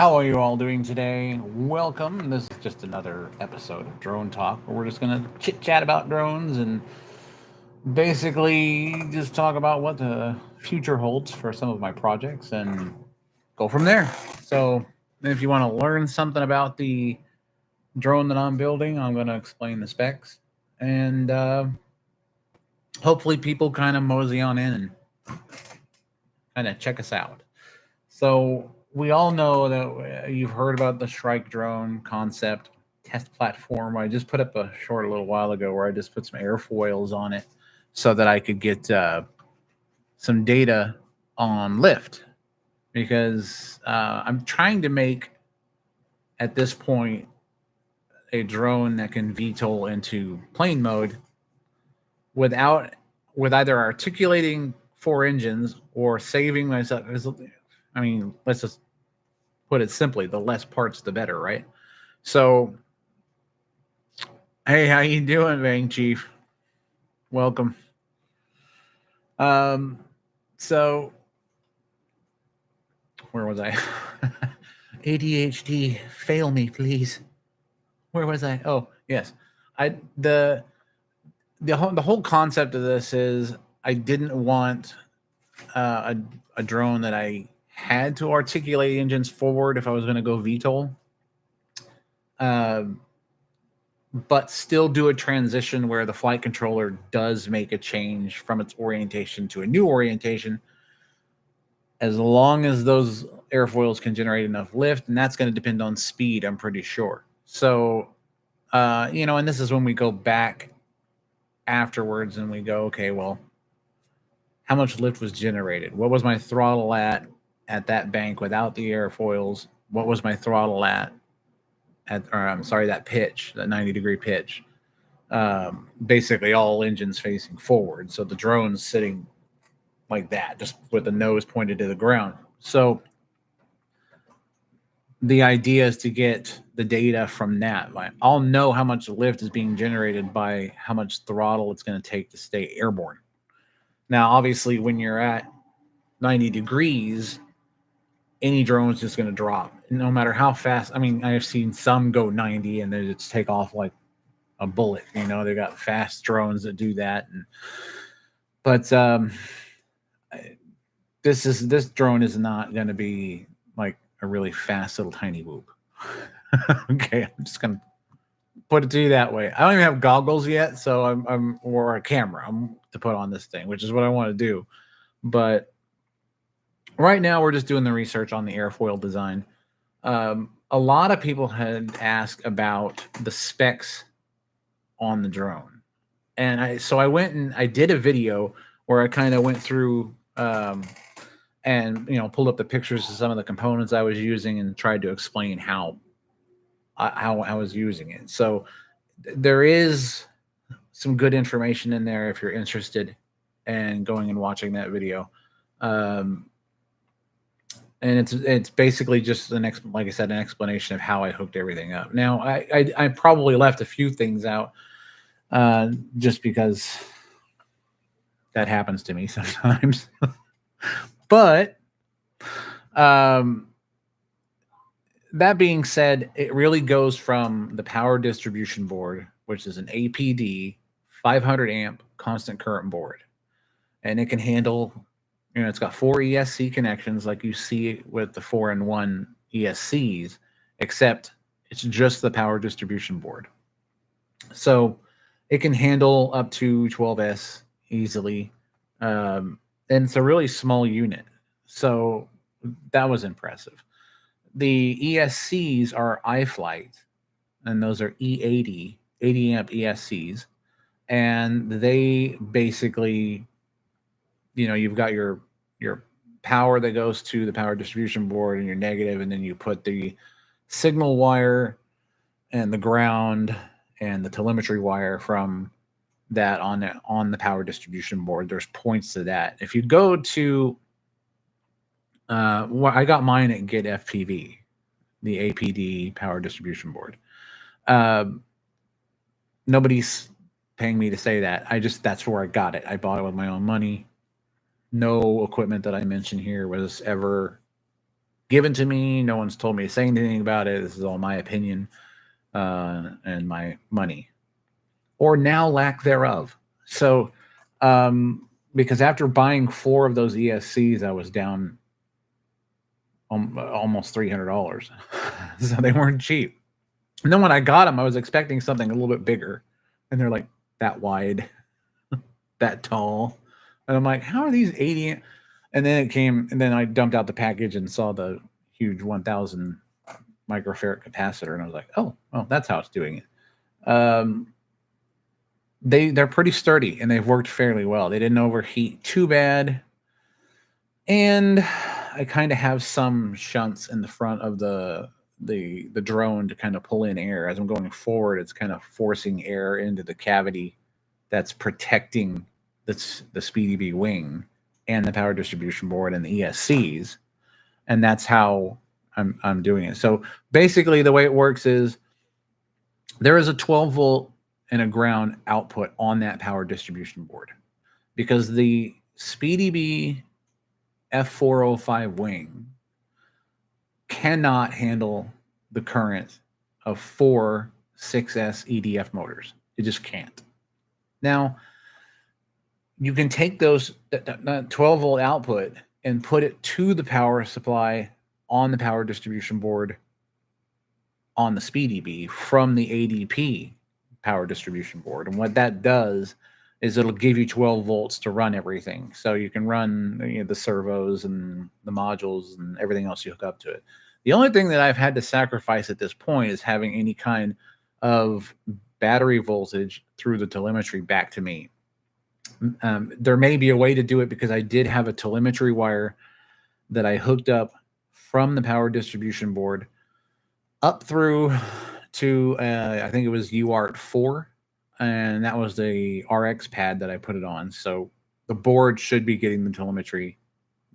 How are you all doing today? Welcome. This is just another episode of Drone Talk where we're just going to chit chat about drones and basically just talk about what the future holds for some of my projects and go from there. So, if you want to learn something about the drone that I'm building, I'm going to explain the specs and hopefully people kind of mosey on in and kind of check us out. So we all know that you've heard about the Shrike drone concept test platform. I just put up a short a little while ago where I just put some airfoils on it so that I could get some data on lift because I'm trying to make at this point a drone that can VTOL into plane mode without with either articulating four engines or saving myself. I mean, let's just put it simply: the less parts, the better, right? So, hey, how you doing, Bang Chief? Welcome. Um, so where was I? ADHD, fail me, please. Where was I? Oh, yes. I the whole concept of this is I didn't want a drone that I had to articulate engines forward if I was going to go VTOL, um, but still do a transition where the flight controller does make a change from its orientation to a new orientation, as long as those airfoils can generate enough lift, and that's going to depend on speed, I'm pretty sure. So, and this is when we go back afterwards and we go, okay, well, how much lift was generated? What was my throttle at that bank without the airfoils? What was my throttle that pitch, that 90-degree pitch? Basically all engines facing forward. So the drone's sitting like that, just with the nose pointed to the ground. So the idea is to get the data from that. I'll know how much lift is being generated by how much throttle it's going to take to stay airborne. Now, obviously, when you're at 90 degrees, any drone is just going to drop, no matter how fast. I mean, I've seen some go 90 and they just take off like a bullet. They got fast drones that do that. But this drone is not going to be like a really fast little tiny whoop. Okay, I'm just gonna put it to you that way. I don't even have goggles yet, so I'm or a camera to put on this thing, which is what I want to do. But right now, we're just doing the research on the airfoil design. A lot of people had asked about the specs on the drone, and I went and I did a video where I kind of went through and pulled up the pictures of some of the components I was using and tried to explain how I was using it. So there is some good information in there if you're interested in going and watching that video. And it's basically just like I said, an explanation of how I hooked everything up. Now I probably left a few things out just because that happens to me sometimes. But that being said, it really goes from the power distribution board, which is an APD 500 amp constant current board, and it can handle, it's got 4 ESC connections like you see with the 4-in-1 ESCs, except it's just the power distribution board. So it can handle up to 12S easily, and it's a really small unit. So that was impressive. The ESCs are iFlight, and those are E80, 80 amp ESCs. And they basically, you've got your power that goes to the power distribution board and your negative, and then you put the signal wire and the ground and the telemetry wire from that on the power distribution board. There's points to that. If you go to I got mine at Get FPV, the APD power distribution board. Nobody's paying me to say that. That's where I got it. I bought it with my own money. No equipment that I mention here was ever given to me. No one's told me to say anything about it. This is all my opinion and my money, or now lack thereof. So, because after buying 4 of those ESCs, I was down almost $300. So they weren't cheap. And then when I got them, I was expecting something a little bit bigger, and they're like that wide, that tall, and I'm like, how are these 80? And then it came, and then I dumped out the package and saw the huge 1,000 microfarad capacitor, and I was like, oh, that's how it's doing it. They're pretty sturdy, and they've worked fairly well. They didn't overheat too bad, and I kind of have some shunts in the front of the drone to kind of pull in air as I'm going forward. It's kind of forcing air into the cavity that's protecting the SpeedyBee wing and the power distribution board and the ESCs, and that's how I'm doing it. So basically, the way it works is there is a 12 volt and a ground output on that power distribution board, because the SpeedyBee F405 wing cannot handle the current of 4 6S EDF motors. It just can't. Now, you can take those 12 volt output and put it to the power supply on the power distribution board on the SpeedyBee from the ADP power distribution board. And what that does is it'll give you 12 volts to run everything. So you can run the servos and the modules and everything else you hook up to it. The only thing that I've had to sacrifice at this point is having any kind of battery voltage through the telemetry back to me. There may be a way to do it, because I did have a telemetry wire that I hooked up from the power distribution board up through to, I think it was UART 4, and that was the RX pad that I put it on. So the board should be getting the telemetry.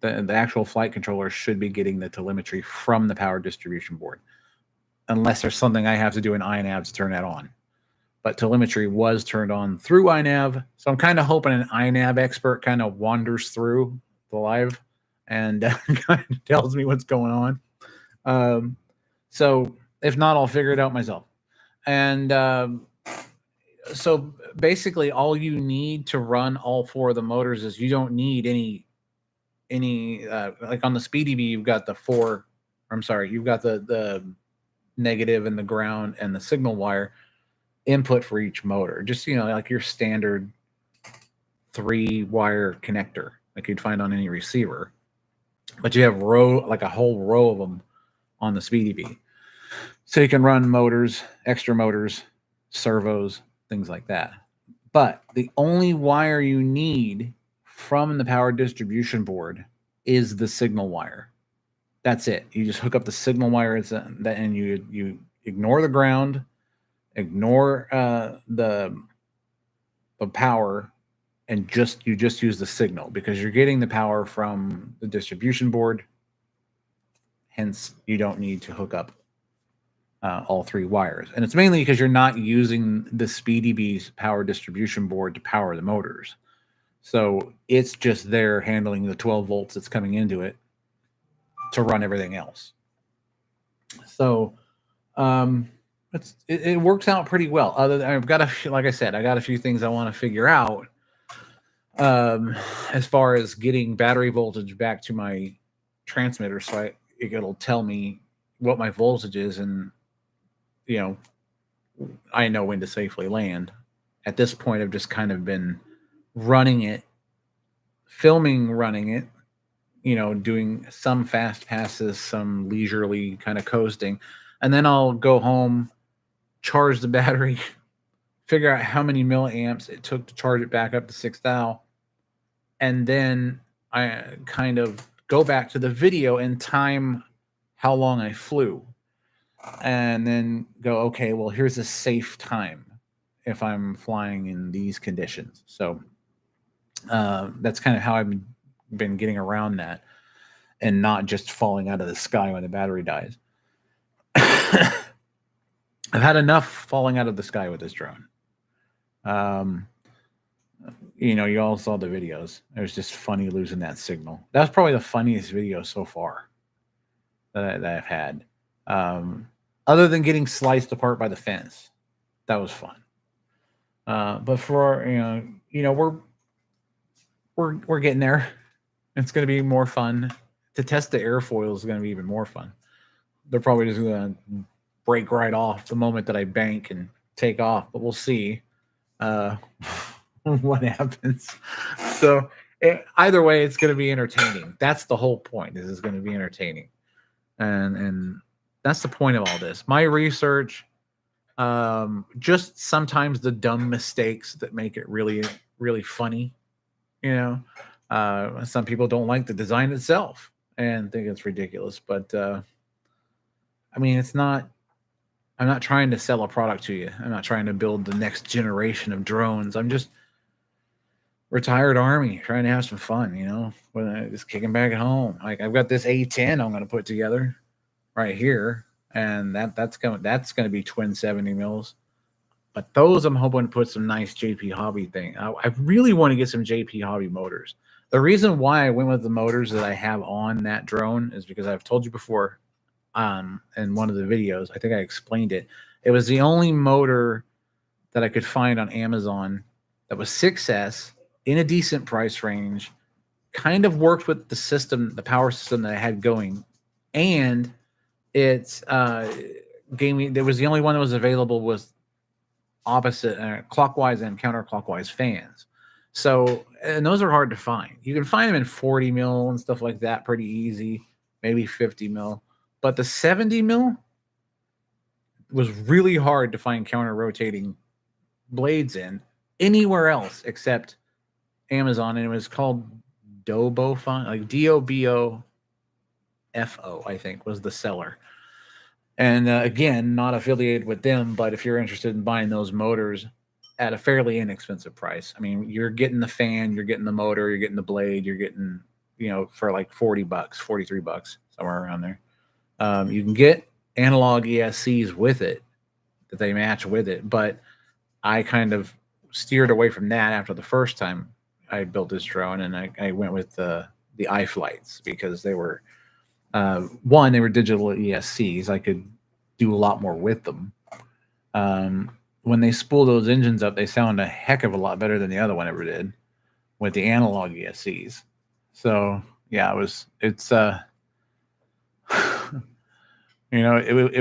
The actual flight controller should be getting the telemetry from the power distribution board, unless there's something I have to do in iNav to turn that on. But telemetry was turned on through iNav. So I'm kind of hoping an iNav expert kind of wanders through the live and kind of tells me what's going on. So if not, I'll figure it out myself. And so basically all you need to run all 4 of the motors is you don't need any like on the SpeedyBee, you've got you've got the negative and the ground and the signal wire input for each motor. Just, like your standard 3-wire connector like you'd find on any receiver. But you have a whole row of them on the SpeedyBee. So you can run motors, extra motors, servos, things like that. But the only wire you need from the power distribution board is the signal wire. That's it. You just hook up the signal wire, and you ignore the ground, ignore the power, and you just use the signal, because you're getting the power from the distribution board. Hence, you don't need to hook up all 3 wires. And it's mainly because you're not using the SpeedyBee's power distribution board to power the motors. So it's just there handling the 12 volts that's coming into it to run everything else. So it works out pretty well. Other than I've got like I said, I got a few things I want to figure out as far as getting battery voltage back to my transmitter, so it'll tell me what my voltage is, and I know when to safely land. At this point, I've just kind of been running it, filming running it, doing some fast passes, some leisurely kind of coasting, and then I'll go home, charge the battery, figure out how many milliamps it took to charge it back up to 6,000, and then I kind of go back to the video and time how long I flew, and then go, okay, well, here's a safe time if I'm flying in these conditions. So that's kind of how I've been getting around that, and not just falling out of the sky when the battery dies. I've had enough falling out of the sky with this drone. You all saw the videos. It was just funny losing that signal. That's probably the funniest video so far. that I've had. Other than getting sliced apart by the fence, that was fun. But for we're getting there. It's going to be more fun. To test the airfoil is going to be even more fun. They're probably just going to break right off the moment that I bank and take off, but we'll see uh, what happens. So either way, it's going to be entertaining. That's the whole point. This is going to be entertaining, and that's the point of all this. My research, just sometimes the dumb mistakes that make it really, really funny. Some people don't like the design itself and think it's ridiculous, but I mean, it's not. I'm not trying to sell a product to you. I'm not trying to build the next generation of drones. I'm just retired Army trying to have some fun, when I just kicking back at home. Like I've got this A10 I'm going to put together right here, and that's going to be twin 70 mils. But those I'm hoping to put some nice JP Hobby thing. I really want to get some JP Hobby motors. The reason why I went with the motors that I have on that drone is because I've told you before, in one of the videos, I think I explained it. It was the only motor that I could find on Amazon that was 6S in a decent price range, kind of worked with the system, the power system that I had going, and it gave me. There was the only one that was available with opposite clockwise and counterclockwise fans. So, and those are hard to find. You can find them in 40 mil and stuff like that pretty easy, maybe 50 mil. But the 70 mil was really hard to find counter rotating blades in anywhere else except Amazon, and it was called Dobofon, like DOBOFO, I think was the seller. And again, not affiliated with them, but if you're interested in buying those motors at a fairly inexpensive price, I mean, you're getting the fan, you're getting the motor, you're getting the blade, you're getting, for like $40, $43, somewhere around there. You can get analog ESCs with it that they match with it, but I kind of steered away from that after the first time I built this drone, and I went with the iFlights because they were one, they were digital ESCs. I could do a lot more with them. When they spool those engines up, they sound a heck of a lot better than the other one ever did with the analog ESCs. So yeah, it's it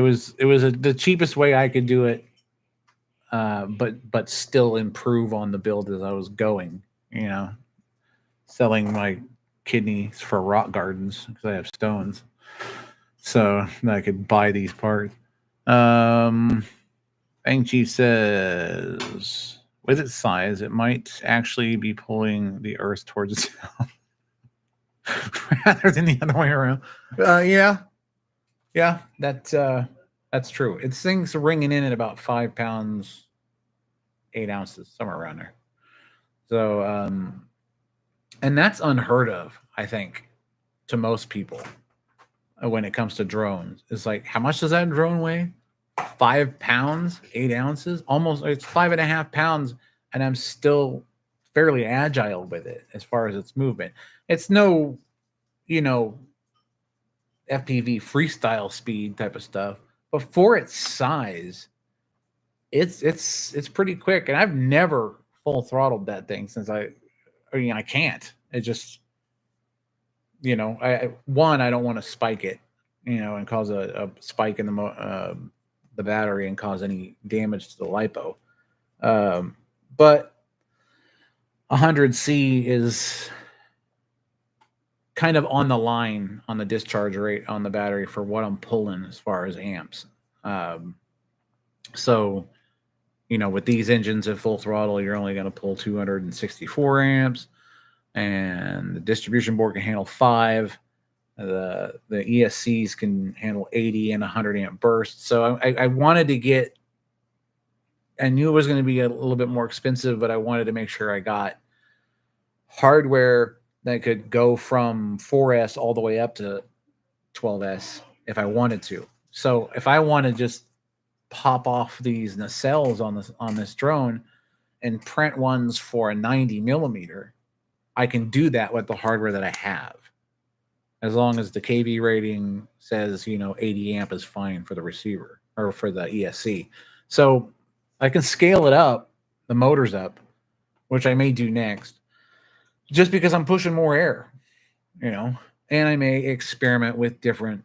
was the cheapest way I could do it, but still improve on the build as I was going. Selling my kidneys for rock gardens because I have stones, so I could buy these parts. Bang Chief says, with its size, it might actually be pulling the Earth towards itself rather than the other way around. Yeah, that's true. It's things ringing in at about 5 pounds, 8 ounces, somewhere around there. So, and that's unheard of, I think, to most people when it comes to drones. It's like, how much does that drone weigh? 5 pounds, 8 ounces, almost. It's 5.5 pounds, and I'm still fairly agile with it as far as its movement. It's no, FPV freestyle speed type of stuff, but for its size, it's pretty quick. And I've never full throttled that thing since I can't. It just, I don't want to spike it, and cause a spike in the battery and cause any damage to the lipo. But 100C is kind of on the line on the discharge rate on the battery for what I'm pulling as far as amps. So, with these engines at full throttle, you're only going to pull 264 amps, and the distribution board can handle 5. The ESCs can handle 80 and 100 amp bursts. So I wanted to get, I knew it was going to be a little bit more expensive, but I wanted to make sure I got hardware that could go from 4S all the way up to 12S if I wanted to. So if I want to just pop off these nacelles on this drone and print ones for a 90 millimeter, I can do that with the hardware that I have. as long as the kV rating says 80 amp is fine for the receiver or for the ESC. So I can scale it up, the motors up, which I may do next, just because I'm pushing more air, and I may experiment with different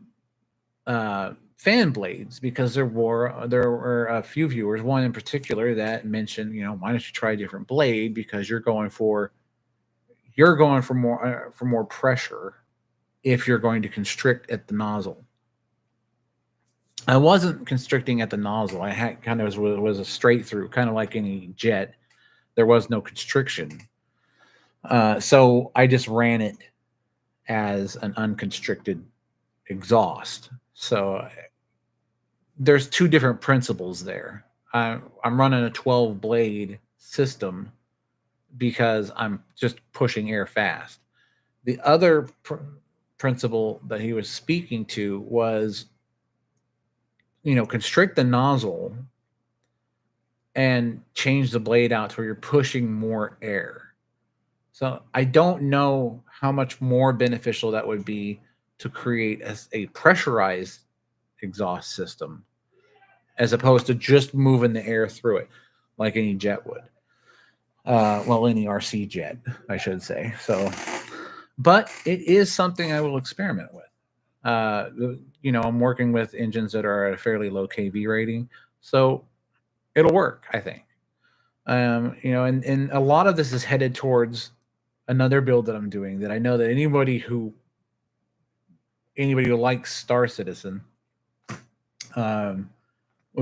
fan blades, because there were a few viewers, one in particular, that mentioned, why don't you try a different blade, because you're going for more pressure if you're going to constrict at the nozzle. I wasn't constricting at the nozzle. I had kind of was a straight through, kind of like any jet. There was no constriction. So I just ran it as an unconstricted exhaust. So there's two different principles there. I'm running a 12 blade system because I'm just pushing air fast. The other principle that he was speaking to was, constrict the nozzle and change the blade out to where you're pushing more air. So I don't know how much more beneficial that would be to create a pressurized exhaust system, as opposed to just moving the air through it like any jet would. Any RC jet, I should say. So, but it is something I will experiment with. I'm working with engines that are at a fairly low kV rating, so it'll work, I think. And a lot of this is headed towards another build that I'm doing, that I know that anybody who likes Star Citizen will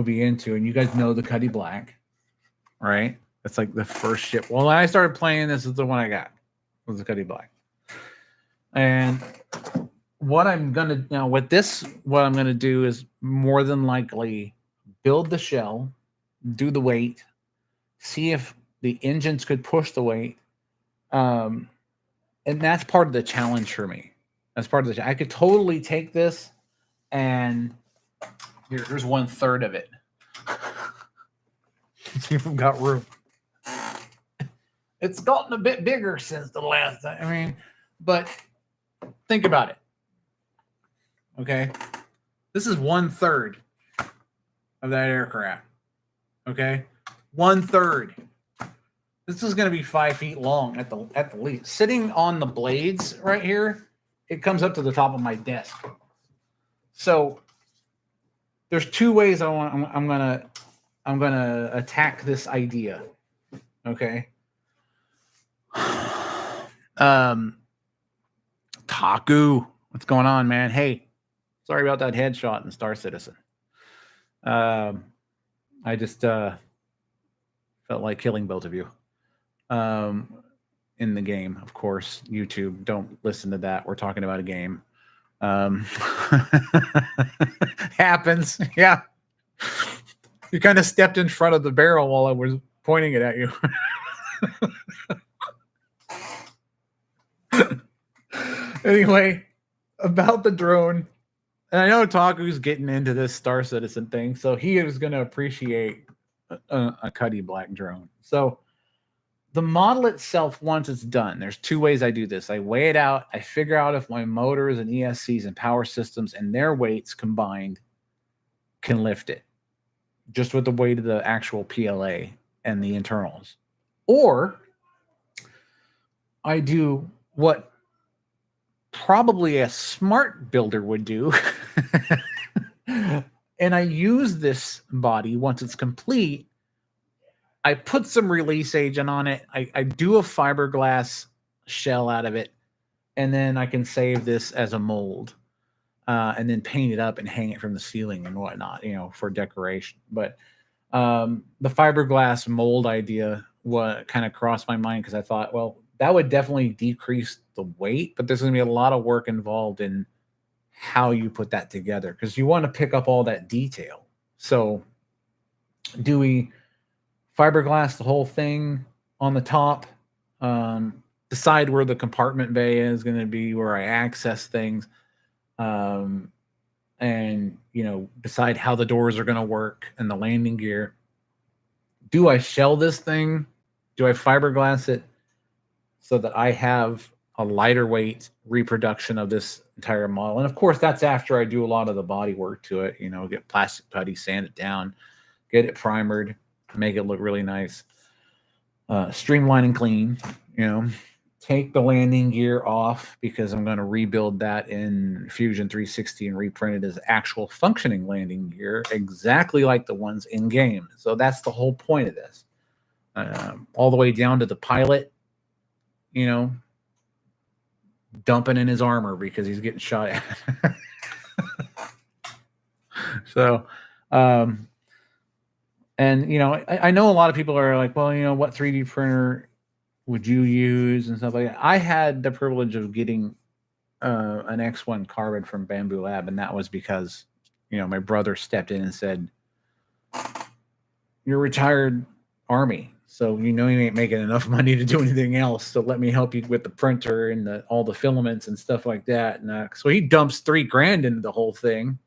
be into. And you guys know the Cuddy Black, right? That's like the first ship. Well, when I started playing, this is the one I got, was the Cuddy Black. And what I'm gonna do is more than likely build the shell, do the weight, see if the engines could push the weight, and that's part of the challenge for me. That's part of the. I could totally take this, and here's 1/3 of it. See if we've got room. It's gotten a bit bigger since the last time. I mean, but think about it. Okay, this is 1/3 of that aircraft. Okay, 1/3. This is going to be 5 feet long at the least. Sitting on the blades right here, it comes up to the top of my desk. So there's two ways I'm gonna attack this idea. Okay. Taku, what's going on, man? Hey, sorry about that headshot in Star Citizen. I just felt like killing both of you. In the game, of course. YouTube, don't listen to that. We're talking about a game. Happens. Yeah. You kind of stepped in front of the barrel while I was pointing it at you. Anyway, about the drone. And I know Taku's getting into this Star Citizen thing, so he is going to appreciate a Cuddy Black drone. So the model itself, once it's done, there's two ways I do this. I weigh it out. I figure out if my motors and ESCs and power systems and their weights combined can lift it, just with the weight of the actual PLA and the internals. Or I do what probably a smart builder would do. And I use this body once it's complete. I put some release agent on it. I do a fiberglass shell out of it, and then I can save this as a mold, and then paint it up and hang it from the ceiling and whatnot, for decoration. But the fiberglass mold idea kind of crossed my mind, because I thought, well, that would definitely decrease the weight, but there's going to be a lot of work involved in how you put that together, because you want to pick up all that detail. So do we fiberglass the whole thing on the top, decide where the compartment bay is going to be, where I access things, and decide how the doors are going to work and the landing gear? Do I shell this thing? Do I fiberglass it so that I have a lighter weight reproduction of this entire model. And of course, that's after I do a lot of the body work to it, get plastic putty, sand it down, get it primered, make it look really nice, streamline and clean, take the landing gear off because I'm going to rebuild that in Fusion 360 and reprint it as actual functioning landing gear, exactly like the ones in game. So that's the whole point of this. All the way down to the pilot, dumping in his armor because he's getting shot at. So, and I know a lot of people are like, well, what 3D printer would you use and stuff like that. I had the privilege of getting an X1 carbon from Bamboo Lab, and that was because my brother stepped in and said, "You're retired Army, so you ain't making enough money to do anything else. So let me help you with the printer and all the filaments and stuff like that." And so he dumps $3,000 into the whole thing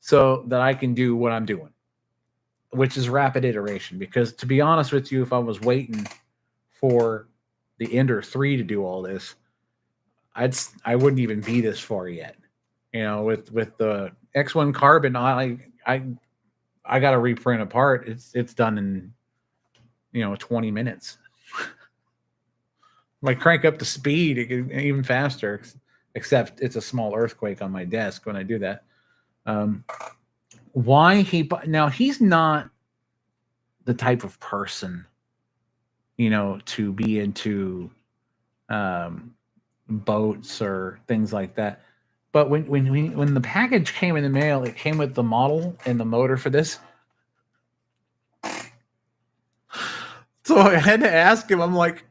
so that I can do what I'm doing, which is rapid iteration. Because to be honest with you, if I was waiting for the Ender 3 to do all this, I wouldn't even be this far yet. With the X1 carbon, I got to reprint a part. It's done in 20 minutes. If I crank up the speed, it can even faster, except it's a small earthquake on my desk when I do that. Now he's not the type of person, to be into boats or things like that. But when the package came in the mail, it came with the model and the motor for this. So I had to ask him, I'm like,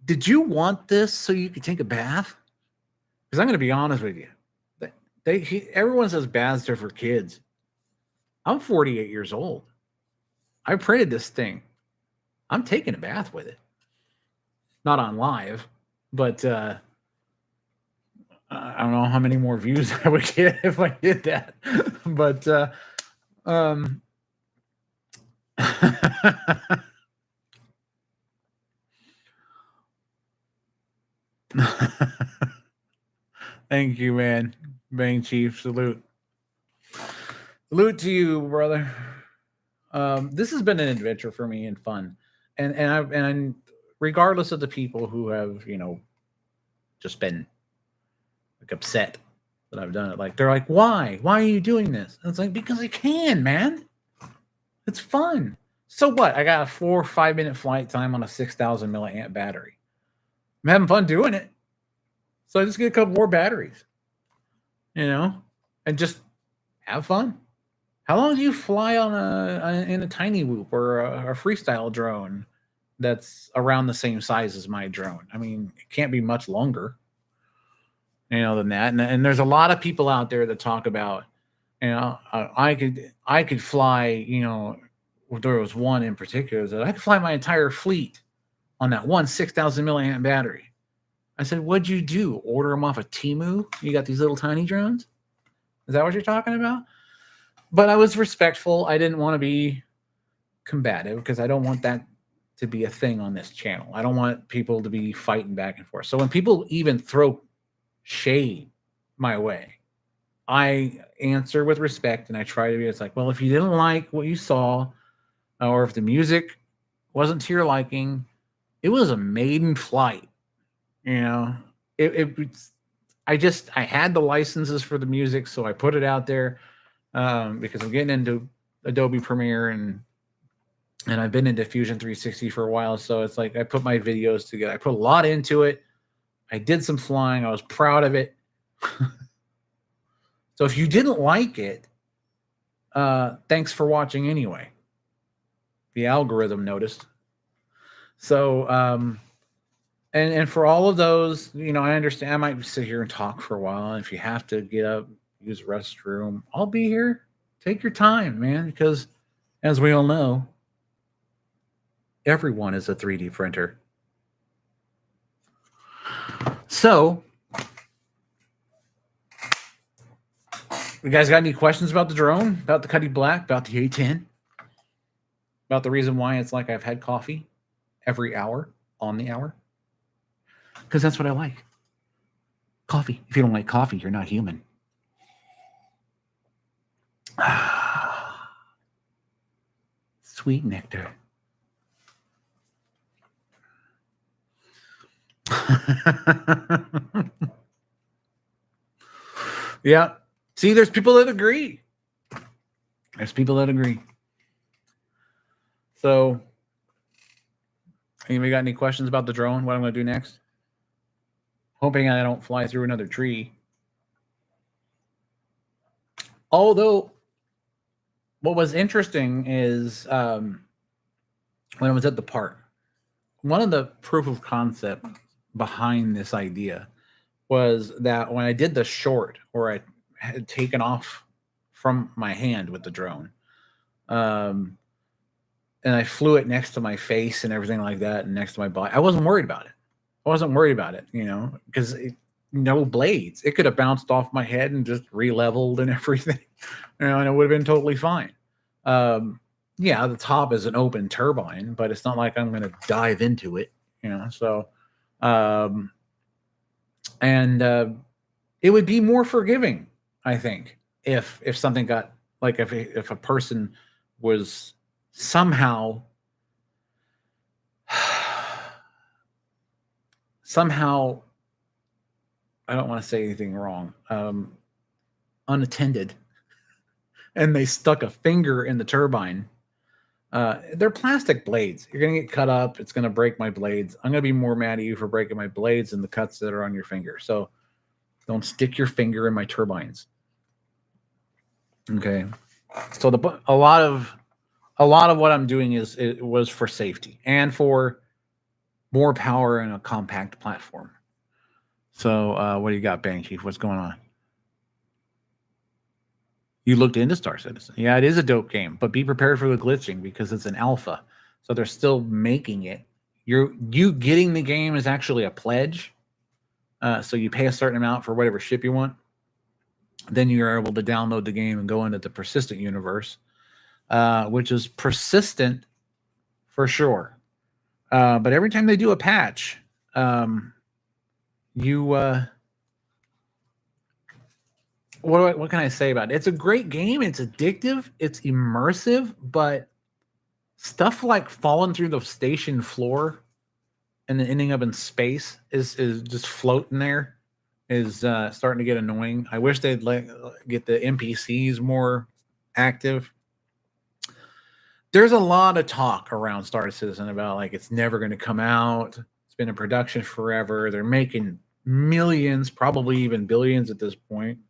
did you want this so you could take a bath? Because I'm going to be honest with you. Everyone says baths are for kids. I'm 48 years old. I printed this thing. I'm taking a bath with it. Not on live, but I don't know how many more views I would get if I did that. But thank you, man. Bang Chief, salute. Salute to you, brother. This has been an adventure for me and fun. And regardless of the people who have, just been like upset that I've done it. Like they're like, why? Why are you doing this? And it's like, because I can, man. It's fun. So what? I got a 4 or 5 minute flight time on a 6,000 milliamp battery. I'm having fun doing it. So I just get a couple more batteries, and just have fun. How long do you fly in a tiny whoop or a freestyle drone that's around the same size as my drone? I mean, it can't be much longer, than that. And there's a lot of people out there that talk about, I could fly, there was one in particular that I could fly my entire fleet on that one 6,000 milliamp battery. I said, what'd you do? Order them off of Temu? You got these little tiny drones? Is that what you're talking about? But I was respectful. I didn't want to be combative because I don't want that to be a thing on this channel. I don't want people to be fighting back and forth. So when people even throw shade my way, I answer with respect and I try to be, it's like, well, if you didn't like what you saw, or if the music wasn't to your liking, it was a maiden flight. I had the licenses for the music, so I put it out there because I'm getting into Adobe Premiere and I've been into Fusion 360 for a while. So it's like I put my videos together. I put a lot into it. I did some flying. I was proud of it. So if you didn't like it, thanks for watching anyway. The algorithm noticed. So, and for all of those, I understand I might sit here and talk for a while. And if you have to get up, use the restroom, I'll be here. Take your time, man, because as we all know, everyone is a 3D printer. So, you guys got any questions about the drone, about the Cuddy Black, about the A10, about the reason why it's like I've had coffee every hour on the hour? because that's what I like. Coffee. If you don't like coffee, you're not human. Sweet nectar. Yeah. See, there's people that agree. There's people that agree. So, anybody got any questions about the drone? What I'm going to do next? Hoping I don't fly through another tree. Although, what was interesting is when I was at the park, one of the proof of concept behind this idea was that when I did the short, or I had taken off from my hand with the drone, and I flew it next to my face and everything like that, and next to my body, I wasn't worried about it. Because no blades. It could have bounced off my head and just re-leveled and everything, and it would have been totally fine. Yeah, the top is an open turbine, but it's not like I'm going to dive into it, So, it would be more forgiving, I think, if something got, like, if a person was somehow I don't want to say anything wrong, unattended, and they stuck a finger in the turbine. They're plastic blades. You're going to get cut up. It's going to break my blades. I'm going to be more mad at you for breaking my blades than the cuts that are on your finger. So don't stick your finger in my turbines. Okay. So a lot of what I'm doing was for safety and for more power in a compact platform. So what do you got, Bang Chief? What's going on? You looked into Star Citizen. Yeah, it is a dope game, but be prepared for the glitching because it's an alpha. So they're still making it. You getting the game is actually a pledge. So you pay a certain amount for whatever ship you want. Then you're able to download the game and go into the persistent universe, which is persistent for sure. But every time they do a patch, what can I say about it? It's a great game. It's addictive. It's immersive, but stuff like falling through the station floor and then ending up in space is just floating there is starting to get annoying. I wish they'd get the NPCs more active. There's a lot of talk around Star Citizen about, like, it's never going to come out. It's been in production forever. They're making millions, probably even billions at this point.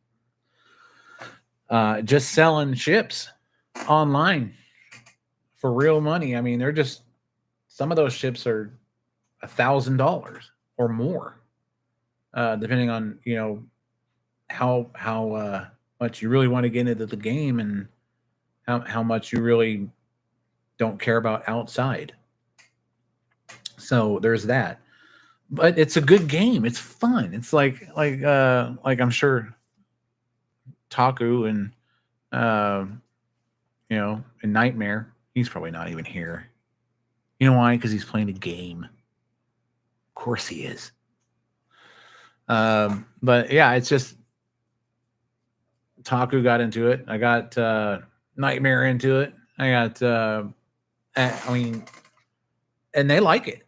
Just selling ships online for real money. I mean, some of those ships are $1,000 or more, depending on how much you really want to get into the game and how much you really don't care about outside. So there's that. But it's a good game. It's fun. It's like I'm sure Taku and and Nightmare. He's probably not even here. You know why? Because he's playing a game. Of course he is. But yeah, it's just Taku got into it. I got Nightmare into it. I got and they like it.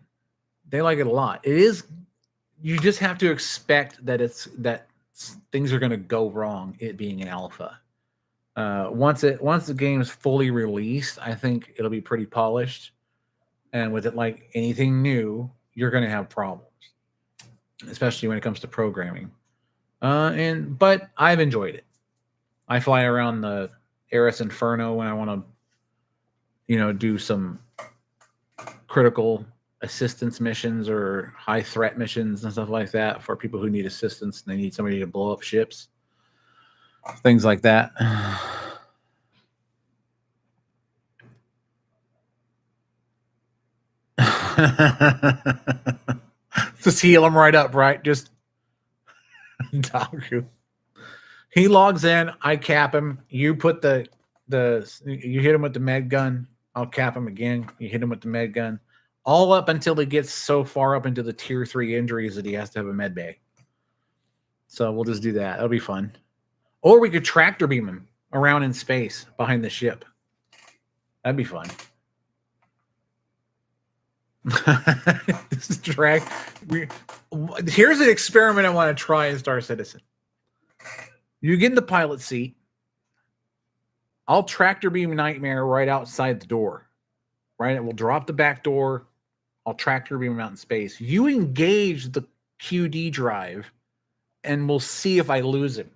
They like it a lot. It is. You just have to expect that things are going to go wrong. It being an alpha. Once the game is fully released, I think it'll be pretty polished. And with it, like anything new, you're going to have problems, especially when it comes to programming. But I've enjoyed it. I fly around the Eris Inferno when I want to, do some critical assistance missions or high threat missions and stuff like that for people who need assistance and they need somebody to blow up ships. Things like that. Just heal him right up, right? Just Daku. He logs in, I cap him. You put you hit him with the med gun. I'll cap him again. You hit him with the med gun. all up until he gets so far up into the tier 3 injuries that he has to have a med bay. So we'll just do that. That'll be fun. Or we could tractor beam him around in space behind the ship. That'd be fun. Here's an experiment I want to try in Star Citizen. You get in the pilot seat. I'll tractor beam Nightmare right outside the door. Right? It will drop the back door. I'll tractor beam him out in space. You engage the QD drive, and we'll see if I lose him.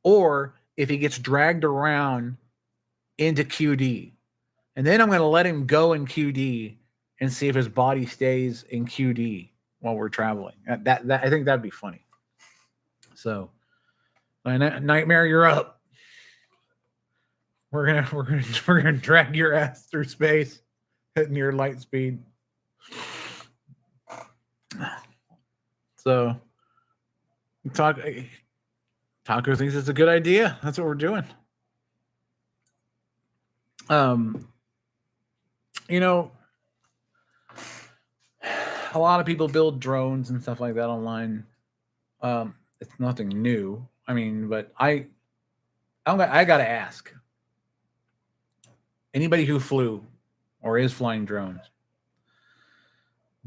Or if he gets dragged around into QD. And then I'm going to let him go in QD and see if his body stays in QD while we're traveling. That I think that'd be funny. So, Nightmare, you're up. We're gonna drag your ass through space at near light speed. So, Taco thinks it's a good idea. That's what we're doing. You know, a lot of people build drones and stuff like that online. It's nothing new. I mean, but I gotta ask anybody who flew or is flying drones.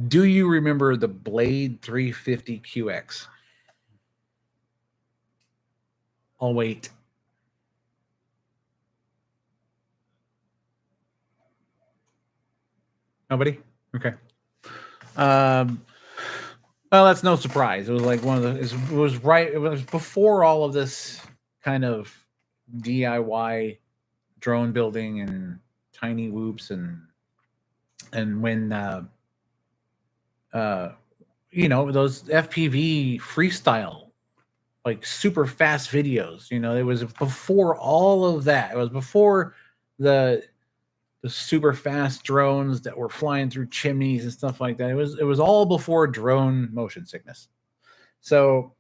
Do you remember the Blade 350 QX? I'll wait. Nobody? Okay. Well, that's no surprise. It was like one of the. It was before all of this kind of DIY drone building and tiny whoops and when those FPV freestyle, like super fast videos. It was before all of that. It was before the super fast drones that were flying through chimneys and stuff like that. It was all before drone motion sickness. So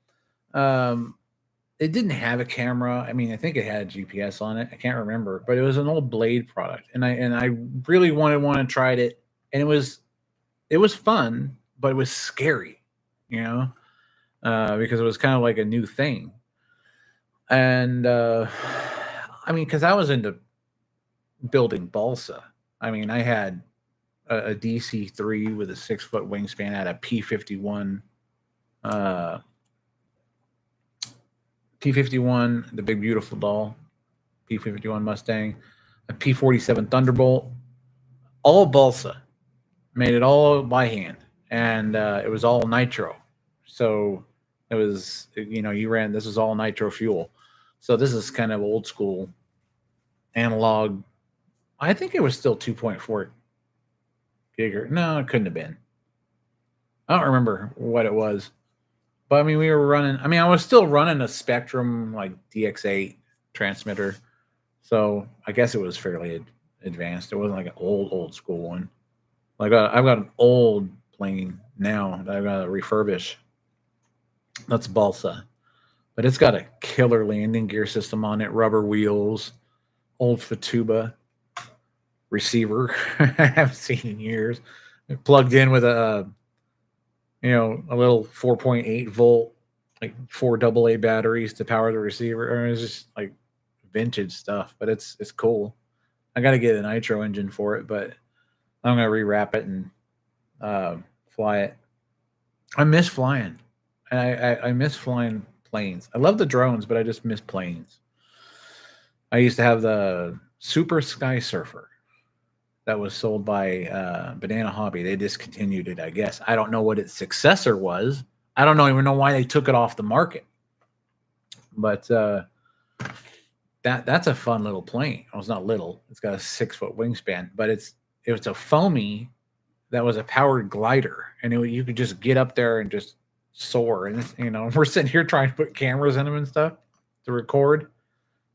it didn't have a camera. I mean, I think it had a GPS on it. I can't remember, but it was an old Blade product, and I really wanted to try it, and it was fun, but it was scary, because it was kind of like a new thing. And I mean, because I was into building balsa. I mean, I had a DC-3 with a 6-foot wingspan. I had a P-51, P-51, the big beautiful doll, P-51 Mustang, a P-47 Thunderbolt, all balsa. Made it all by hand, and it was all nitro. So it was, this was all nitro fuel. So this is kind of old school analog. I think it was still 2.4 gigahertz. No, it couldn't have been. I don't remember what it was. But I mean, I was still running a Spectrum like DX8 transmitter. So I guess it was fairly advanced. It wasn't like an old school one. Like I've got an old plane now that I've got to refurbish. That's balsa. But it's got a killer landing gear system on it, rubber wheels, old Fatuba receiver I haven't seen in years. Plugged in with a little 4.8 volt, like 4 AA batteries to power the receiver. It's just like vintage stuff, but it's cool. I got to get a nitro engine for it, but I'm gonna rewrap it and fly it. I miss flying. I miss flying planes. I love the drones, but I just miss planes. I used to have the Super Sky Surfer that was sold by Banana Hobby. They discontinued it, I guess. I don't know what its successor was. I don't even know why they took it off the market. But that's a fun little plane. Well, it's not little. It's got a 6-foot wingspan, but it was a foamy that was a powered glider, and you could just get up there and just soar. And we're sitting here trying to put cameras in them and stuff to record.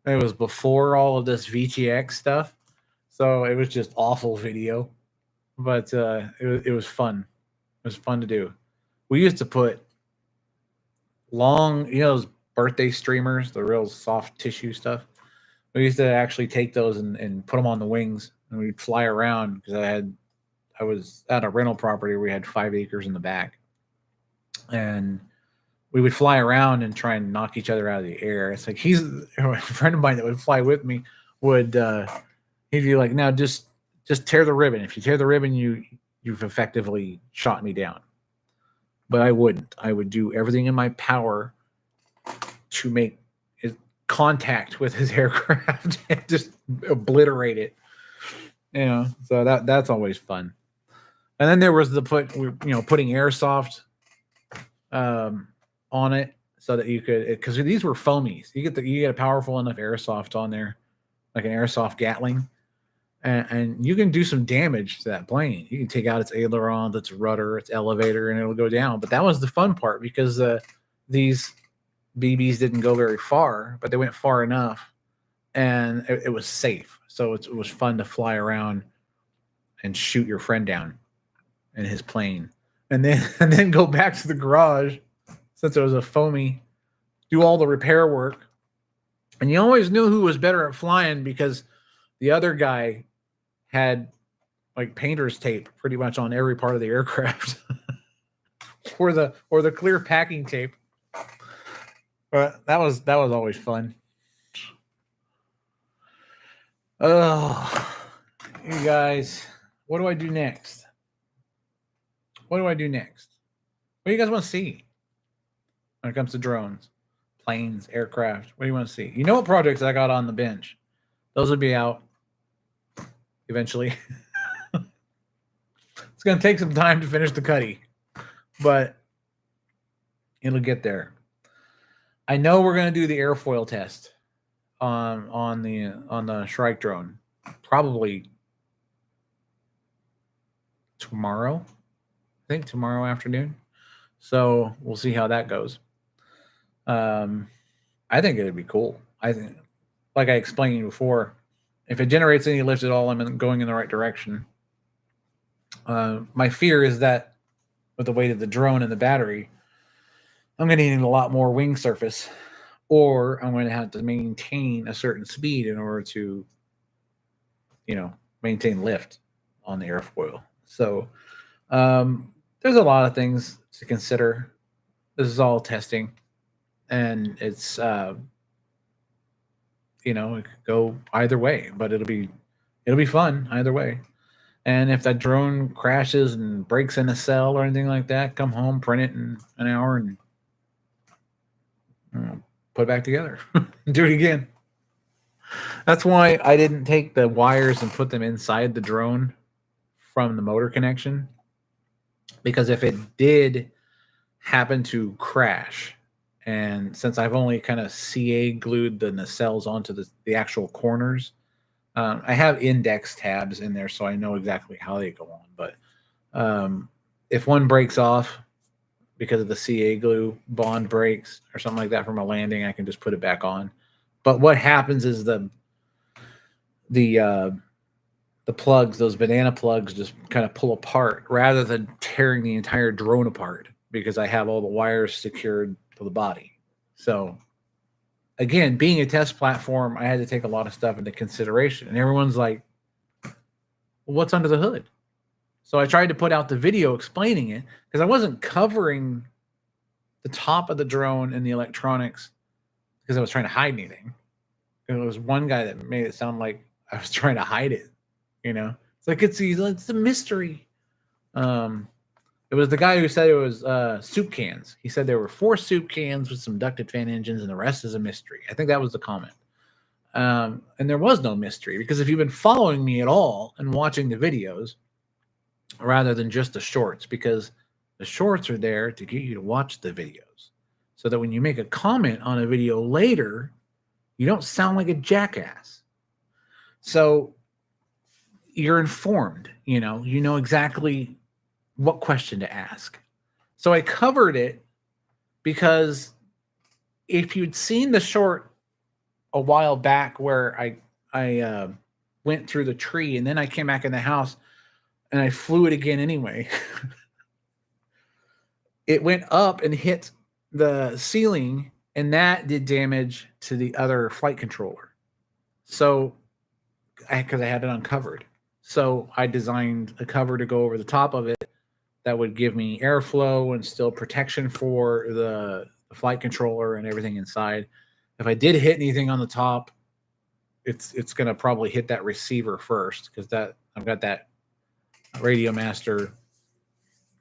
It was before all of this VTX stuff, so it was just awful video, but it was fun. It was fun to do. We used to put long, those birthday streamers, the real soft tissue stuff. We used to actually take those and put them on the wings, and we'd fly around because I had I was at a rental property where we had 5 acres in the back, and we would fly around and try and knock each other out of the air. It's like a friend of mine that would fly with me would he'd be like, "Now just tear the ribbon. If you tear the ribbon, you've effectively shot me down." But I wouldn't. I would do everything in my power to make contact with his aircraft and just obliterate it. So that's always fun. And then there was putting airsoft on it so that you could, because these were foamies. You get a powerful enough airsoft on there, like an airsoft Gatling, and you can do some damage to that plane. You can take out its aileron, its rudder, its elevator, and it'll go down. But that was the fun part, because these BBs didn't go very far, but they went far enough, and it was safe. So it was fun to fly around and shoot your friend down in his plane, and then go back to the garage, since it was a foamy, do all the repair work. And you always knew who was better at flying, because the other guy had like painter's tape pretty much on every part of the aircraft, or the clear packing tape. But that was always fun. Oh, you guys, what do I do next? What do you guys want to see when it comes to drones, planes, aircraft? What do you want to see? You know what projects I got on the bench? Those will be out eventually. It's going to take some time to finish the cutty, but it'll get there. I know we're going to do the airfoil test on the Shrike drone, probably tomorrow. I think tomorrow afternoon. So we'll see how that goes. I think it'd be cool. I think, like I explained before, if it generates any lift at all, I'm going in the right direction. My fear is that with the weight of the drone and the battery, I'm going to need a lot more wing surface, or I'm going to have to maintain a certain speed in order to, maintain lift on the airfoil. So there's a lot of things to consider. This is all testing, and it's it could go either way, but it'll be fun either way. And if that drone crashes and breaks in a cell or anything like that, come home, print it in an hour, and put it back together. Do it again. That's why I didn't take the wires and put them inside the drone from the motor connection, because if it did happen to crash, and since I've only kind of CA glued the nacelles onto the actual corners, I have index tabs in there, so I know exactly how they go on. But if one breaks off because of the CA glue, bond breaks or something like that from a landing, I can just put it back on. But what happens is the plugs, those banana plugs, just kind of pull apart rather than tearing the entire drone apart, because I have all the wires secured to the body. So again, being a test platform, I had to take a lot of stuff into consideration. And everyone's like, well, what's under the hood? So I tried to put out the video explaining it, because I wasn't covering the top of the drone and the electronics because I was trying to hide anything. There was one guy that made it sound like I was trying to hide it. It's like it's a mystery. It was the guy who said it was soup cans. He said there were 4 soup cans with some ducted fan engines, and the rest is a mystery. I think that was the comment. And there was no mystery, because if you've been following me at all and watching the videos, rather than just the shorts, because the shorts are there to get you to watch the videos, so that when you make a comment on a video later, you don't sound like a jackass. So you're informed, you know exactly what question to ask. So I covered it, because if you'd seen the short a while back where I went through the tree and then I came back in the house and I flew it again anyway, it went up and hit the ceiling, and that did damage to the other flight controller. So because I had it uncovered. So I designed a cover to go over the top of it that would give me airflow and still protection for the flight controller and everything inside. If I did hit anything on the top, it's going to probably hit that receiver first, because that I've got that Radio Master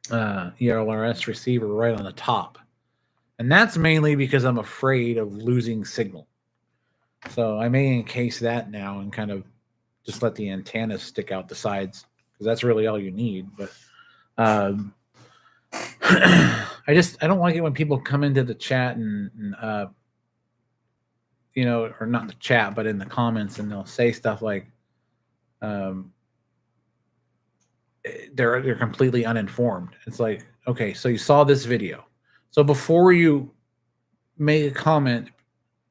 ELRS receiver right on the top. And that's mainly because I'm afraid of losing signal. So I may encase that now and kind of just let the antennas stick out the sides, because that's really all you need. But I don't like it when people come into the chat and or not the chat, but in the comments, and they'll say stuff like they're completely uninformed. It's like, okay, so you saw this video. So before you make a comment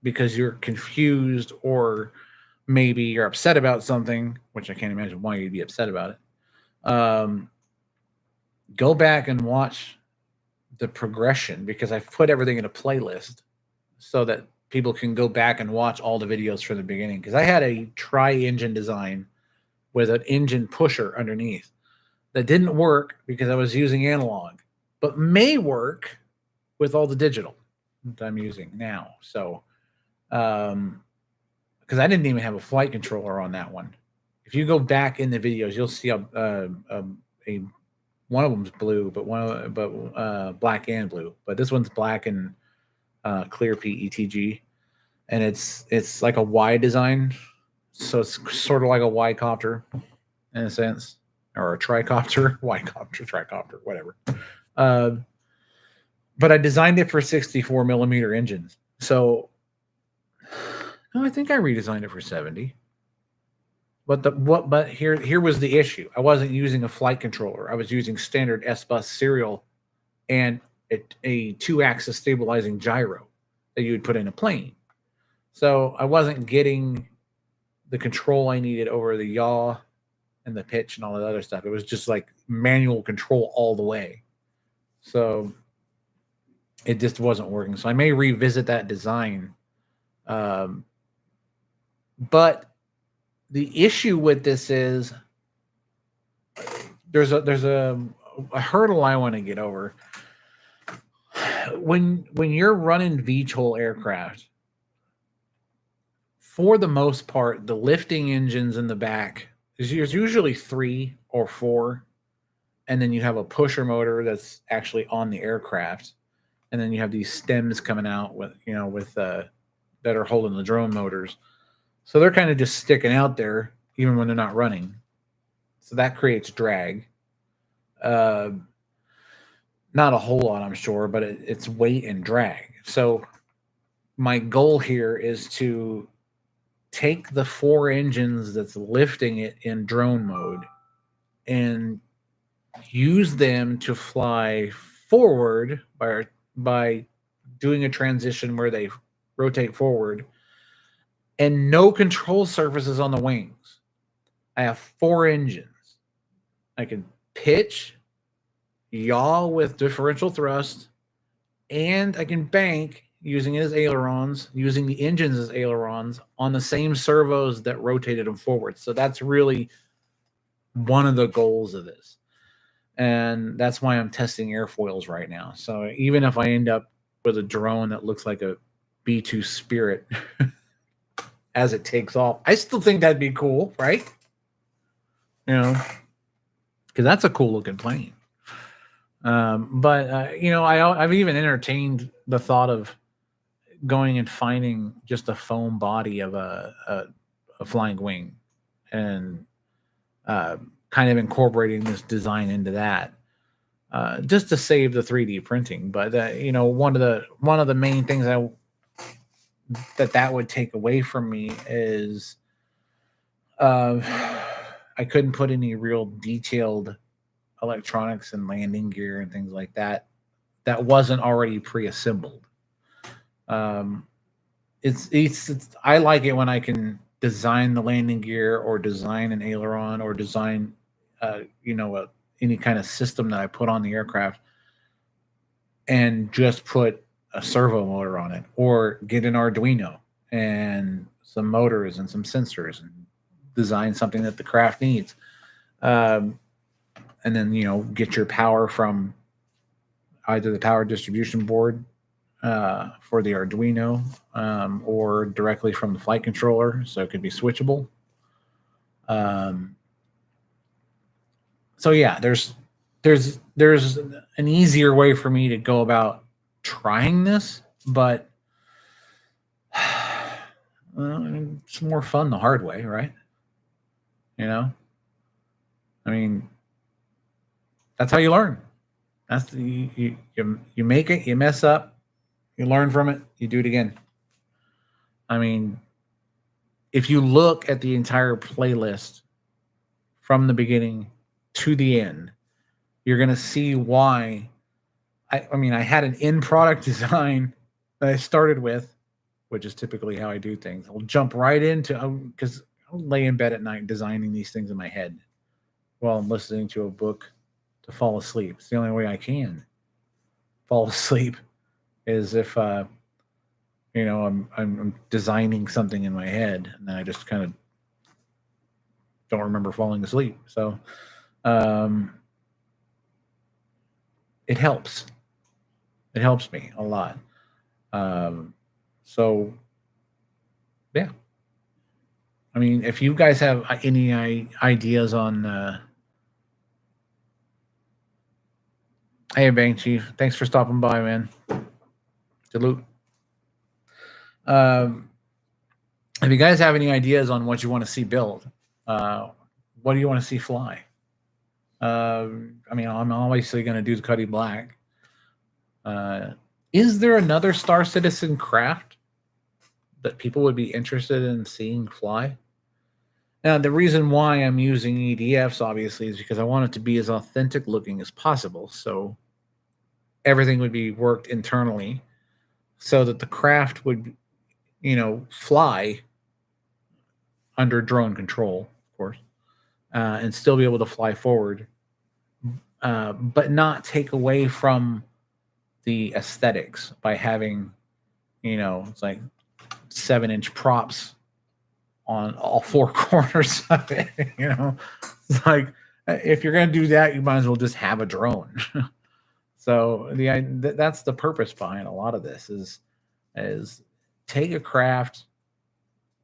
because you're confused or maybe you're upset about something, which I can't imagine why you'd be upset about it, go back and watch the progression, because I've put everything in a playlist so that people can go back and watch all the videos from the beginning. Because I had a tri-engine design with an engine pusher underneath that didn't work because I was using analog, but may work with all the digital that I'm using now. So, because I didn't even have a flight controller on that one. If you go back in the videos, you'll see one of them's blue, but black and blue. But this one's black and clear PETG, and it's like a Y design, so it's sort of like a Y-copter in a sense, or a tricopter, Y-copter, tricopter, whatever. But I designed it for 64 millimeter engines. So no, I think I redesigned it for 70. But here was the issue. I wasn't using a flight controller. I was using standard S-Bus serial and a 2-axis stabilizing gyro that you would put in a plane. So I wasn't getting the control I needed over the yaw and the pitch and all that other stuff. It was just like manual control all the way. So it just wasn't working. So I may revisit that design. But the issue with this is there's a hurdle I want to get over. When you're running VTOL aircraft, for the most part, the lifting engines in the back is usually 3 or 4, and then you have a pusher motor that's actually on the aircraft, and then you have these stems coming out with that are holding the drone motors. So they're kind of just sticking out there even when they're not running. So that creates drag. Not a whole lot, I'm sure, but it's weight and drag. So my goal here is to take the 4 engines that's lifting it in drone mode and use them to fly forward by doing a transition where they rotate forward, and no control surfaces on the wings. I have 4 engines. I can pitch, yaw with differential thrust, and I can bank using it as ailerons, using the engines as ailerons on the same servos that rotated them forward. So that's really one of the goals of this. And that's why I'm testing airfoils right now. So even if I end up with a drone that looks like a B-2 Spirit as it takes off, I still think that'd be cool, right? Because that's a cool looking plane. But I've even entertained the thought of going and finding just a foam body of a flying wing and kind of incorporating this design into that, just to save the 3D printing. But one of the main things that would take away from me is I couldn't put any real detailed electronics and landing gear and things like that wasn't already pre-assembled. It's I like it when I can design the landing gear or design an aileron or design any kind of system that I put on the aircraft and just put a servo motor on it, or get an Arduino and some motors and some sensors and design something that the craft needs. and then get your power from either the power distribution board for the Arduino, or directly from the flight controller, so it could be switchable. So yeah, there's an easier way for me to go about trying this, but it's more fun the hard way, right? I mean, that's how you learn. That's you make it, you mess up, you learn from it, you do it again. I mean, if you look at the entire playlist from the beginning to the end, you're going to see why. I mean, I had an end product design that I started with, which is typically how I do things. I'll jump right into, because I'll lay in bed at night designing these things in my head while I'm listening to a book to fall asleep. It's the only way I can fall asleep is if I'm designing something in my head and then I just kind of don't remember falling asleep. So it helps. It helps me a lot. So yeah. I mean, if you guys have any ideas on hey, Bank Chief, thanks for stopping by, man. Salute. If you guys have any ideas on what you want to see built, what do you want to see fly? I mean, I'm obviously going to do the Cuddy Black. Is there another Star Citizen craft that people would be interested in seeing fly? Now, the reason why I'm using EDFs, obviously, is because I want it to be as authentic looking as possible. So everything would be worked internally so that the craft would, fly under drone control, of course, and still be able to fly forward, but not take away from the aesthetics by having, it's like 7-inch props on all four corners of it. It's like, if you're going to do that, you might as well just have a drone. So that's the purpose behind a lot of this is take a craft,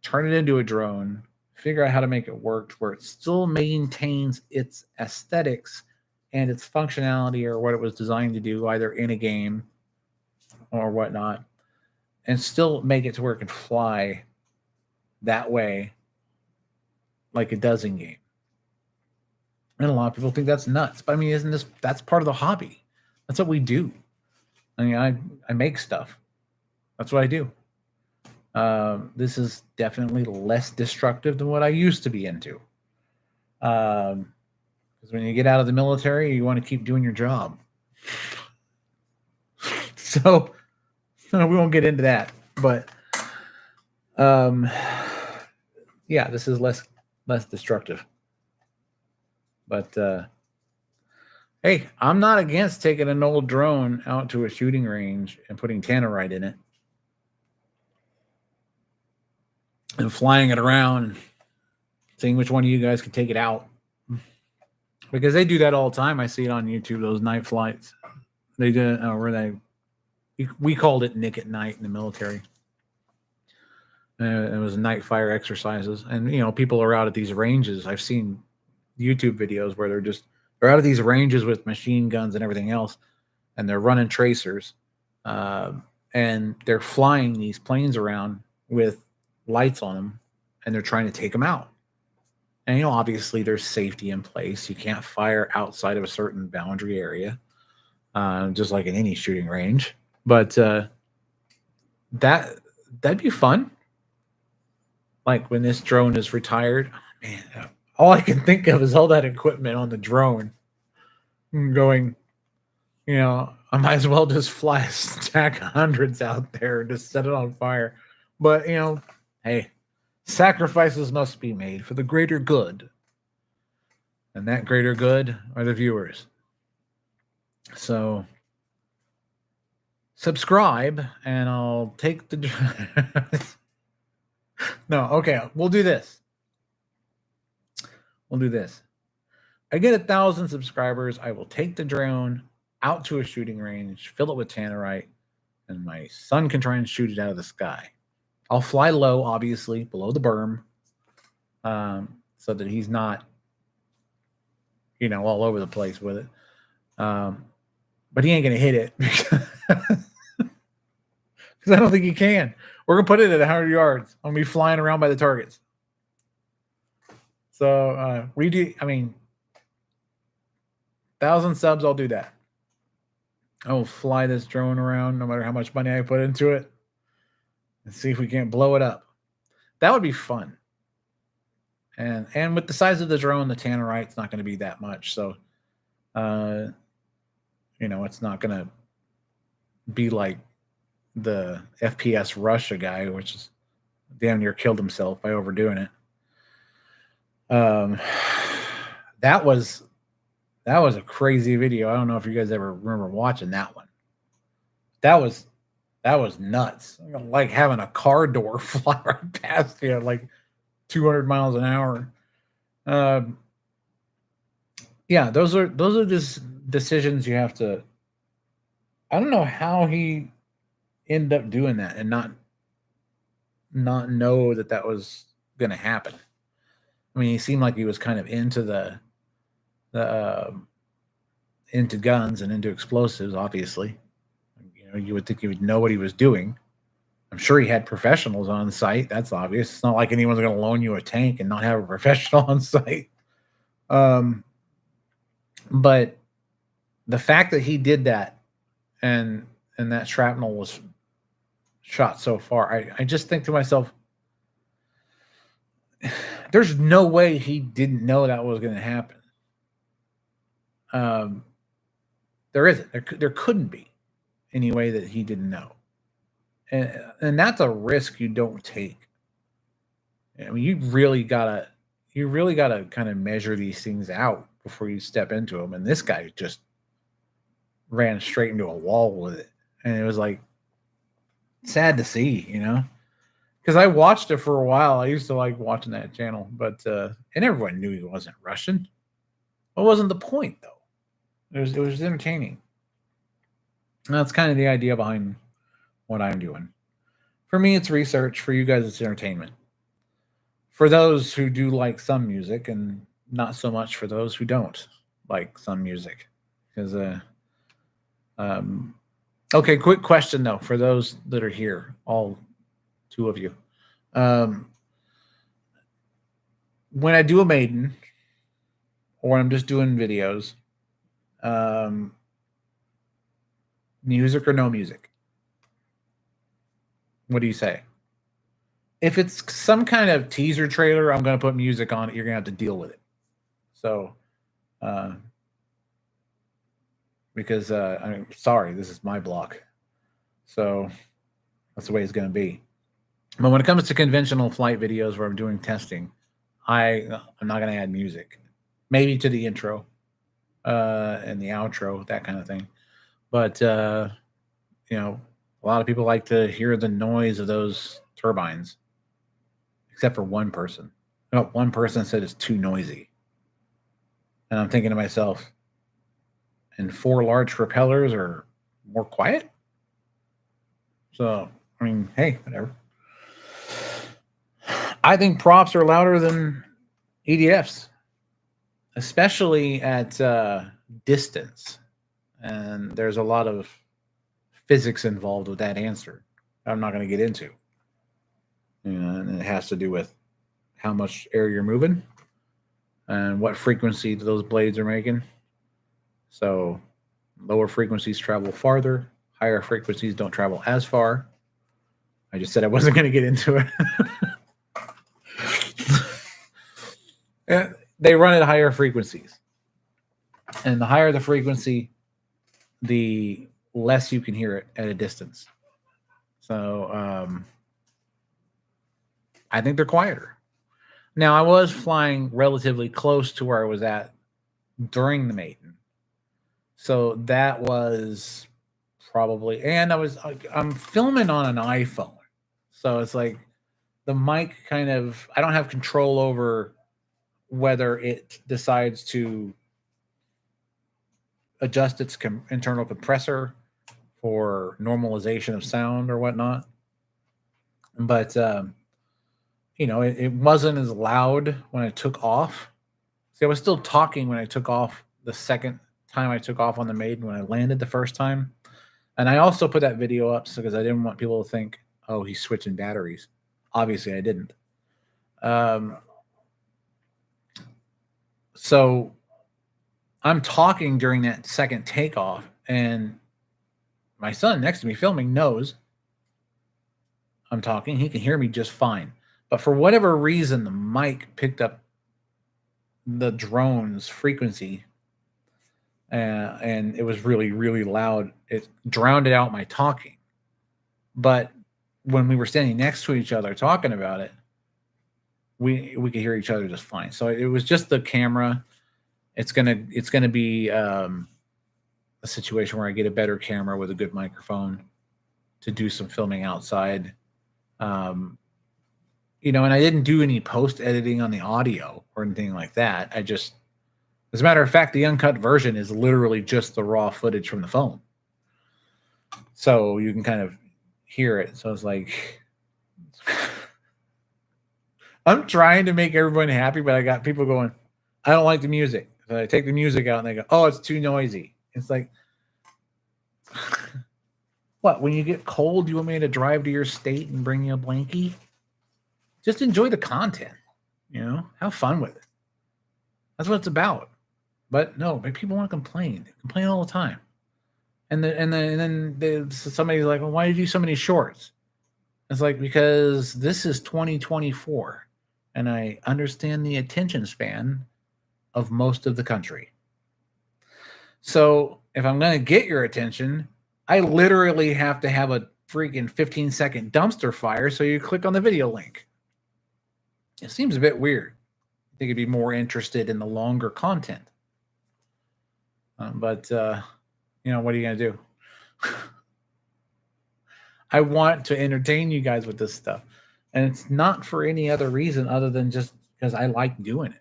turn it into a drone, figure out how to make it work where it still maintains its aesthetics and its functionality or what it was designed to do, either in a game or whatnot, and still make it to where it can fly that way like it does in game. And a lot of people think that's nuts. But I mean, that's part of the hobby? That's what we do. I mean, I make stuff. That's what I do. This is definitely less destructive than what I used to be into. Because when you get out of the military, you want to keep doing your job. So we won't get into that. But yeah, this is less destructive. But hey, I'm not against taking an old drone out to a shooting range and putting tannerite in it and flying it around, seeing which one of you guys can take it out. Because they do that all the time. I see it on YouTube, those night flights. They did we called it Nick at Night in the military. It was night fire exercises. And, people are out at these ranges. I've seen YouTube videos where they're out of these ranges with machine guns and everything else, and they're running tracers, and they're flying these planes around with lights on them, and they're trying to take them out. And, obviously there's safety in place. You can't fire outside of a certain boundary area, just like in any shooting range. But that'd be fun. Like when this drone is retired, man, all I can think of is all that equipment on the drone going, I might as well just fly a stack of hundreds out there and just set it on fire. But, hey, sacrifices must be made for the greater good. And that greater good are the viewers. So subscribe and I'll take the... No, okay, we'll do this. I get 1,000 subscribers, I will take the drone out to a shooting range, fill it with tannerite, and my son can try and shoot it out of the sky. I'll fly low, obviously, below the berm, so that he's not, all over the place with it. But he ain't gonna hit it because I don't think he can. We're gonna put it at 100 yards. I'm gonna be flying around by the targets. So 1,000 subs, I'll do that. I will fly this drone around no matter how much money I put into it and see if we can't blow it up. That would be fun. And with the size of the drone, the tannerite's not going to be that much. So, it's not going to be like the FPS Russia guy, which is damn near killed himself by overdoing it. That was a crazy video. I don't know if you guys ever remember watching that one. That was nuts. Like having a car door fly right past you, like 200 miles an hour. Yeah, those are just decisions you have to. I don't know how he ended up doing that and not know that was going to happen. I mean, he seemed like he was kind of into into guns and into explosives. Obviously, you would think he would know what he was doing. I'm sure he had professionals on site. That's obvious. It's not like anyone's going to loan you a tank and not have a professional on site. But the fact that he did that and that shrapnel was shot so far, I just think to myself, there's no way he didn't know that was going to happen. There isn't. There couldn't be any way that he didn't know. And that's a risk you don't take. I mean, you really gotta kind of measure these things out before you step into them. And this guy just ran straight into a wall with it, and it was like sad to see, because I watched it for a while. I used to like watching that channel, but and everyone knew he wasn't Russian. What wasn't the point though? It was entertaining. And that's kind of the idea behind what I'm doing. For me, it's research. For you guys, it's entertainment. For those who do like some music, and not so much for those who don't like some music. Because, okay, quick question though, for those that are here, all two of you. When I do a maiden, or I'm just doing videos, music or no music? What do you say? If it's some kind of teaser trailer, I'm going to put music on it. You're going to have to deal with it. So, because I'm sorry, this is my block. So that's the way it's going to be. But when it comes to conventional flight videos where I'm doing testing, I'm not going to add music. Maybe to the intro and the outro, that kind of thing. But, a lot of people like to hear the noise of those turbines, except for one person. One person said it's too noisy. And I'm thinking to myself, and 4 large propellers are more quiet? So, I mean, hey, whatever. I think props are louder than EDFs, especially at distance. And there's a lot of physics involved with that answer I'm not going to get into. And it has to do with how much air you're moving and what frequency those blades are making. So lower frequencies travel farther, higher frequencies don't travel as far. I just said I wasn't going to get into it. They run at higher frequencies. And the higher the frequency, the less you can hear it at a distance. So I think they're quieter. Now, I was flying relatively close to where I was at during the maiden. So that was probably, and I'm filming on an iPhone. So it's like the mic I don't have control over whether it decides to adjust its internal compressor for normalization of sound or whatnot. But it wasn't as loud when I took off. See, I was still talking when I took off the second time I took off on the Maiden when I landed the first time. And I also put that video up because I didn't want people to think, oh, he's switching batteries. Obviously, I didn't. So I'm talking during that second takeoff, and my son next to me filming knows I'm talking. He can hear me just fine. But for whatever reason, the mic picked up the drone's frequency, and it was really, really loud. It drowned out my talking. But when we were standing next to each other talking about it, we could hear each other just fine. So it was just the camera. It's gonna be a situation where I get a better camera with a good microphone to do some filming outside. And I didn't do any post editing on the audio or anything like that. As a matter of fact, the uncut version is literally just the raw footage from the phone. So you can kind of hear it. So it's like, I'm trying to make everyone happy, but I got people going, I don't like the music. So I take the music out and they go, oh, it's too noisy. It's like, what? When you get cold, you want me to drive to your state and bring you a blankie? Just enjoy the content, have fun with it. That's what it's about. But no, people want to complain. They complain all the time. And then somebody's like, well, why do you do so many shorts? It's like, because this is 2024 and I understand the attention span of most of the country. So if I'm going to get your attention, I literally have to have a freaking 15-second dumpster fire so you click on the video link. It seems a bit weird. I think you'd be more interested in the longer content. But what are you going to do? I want to entertain you guys with this stuff. And it's not for any other reason other than just because I like doing it.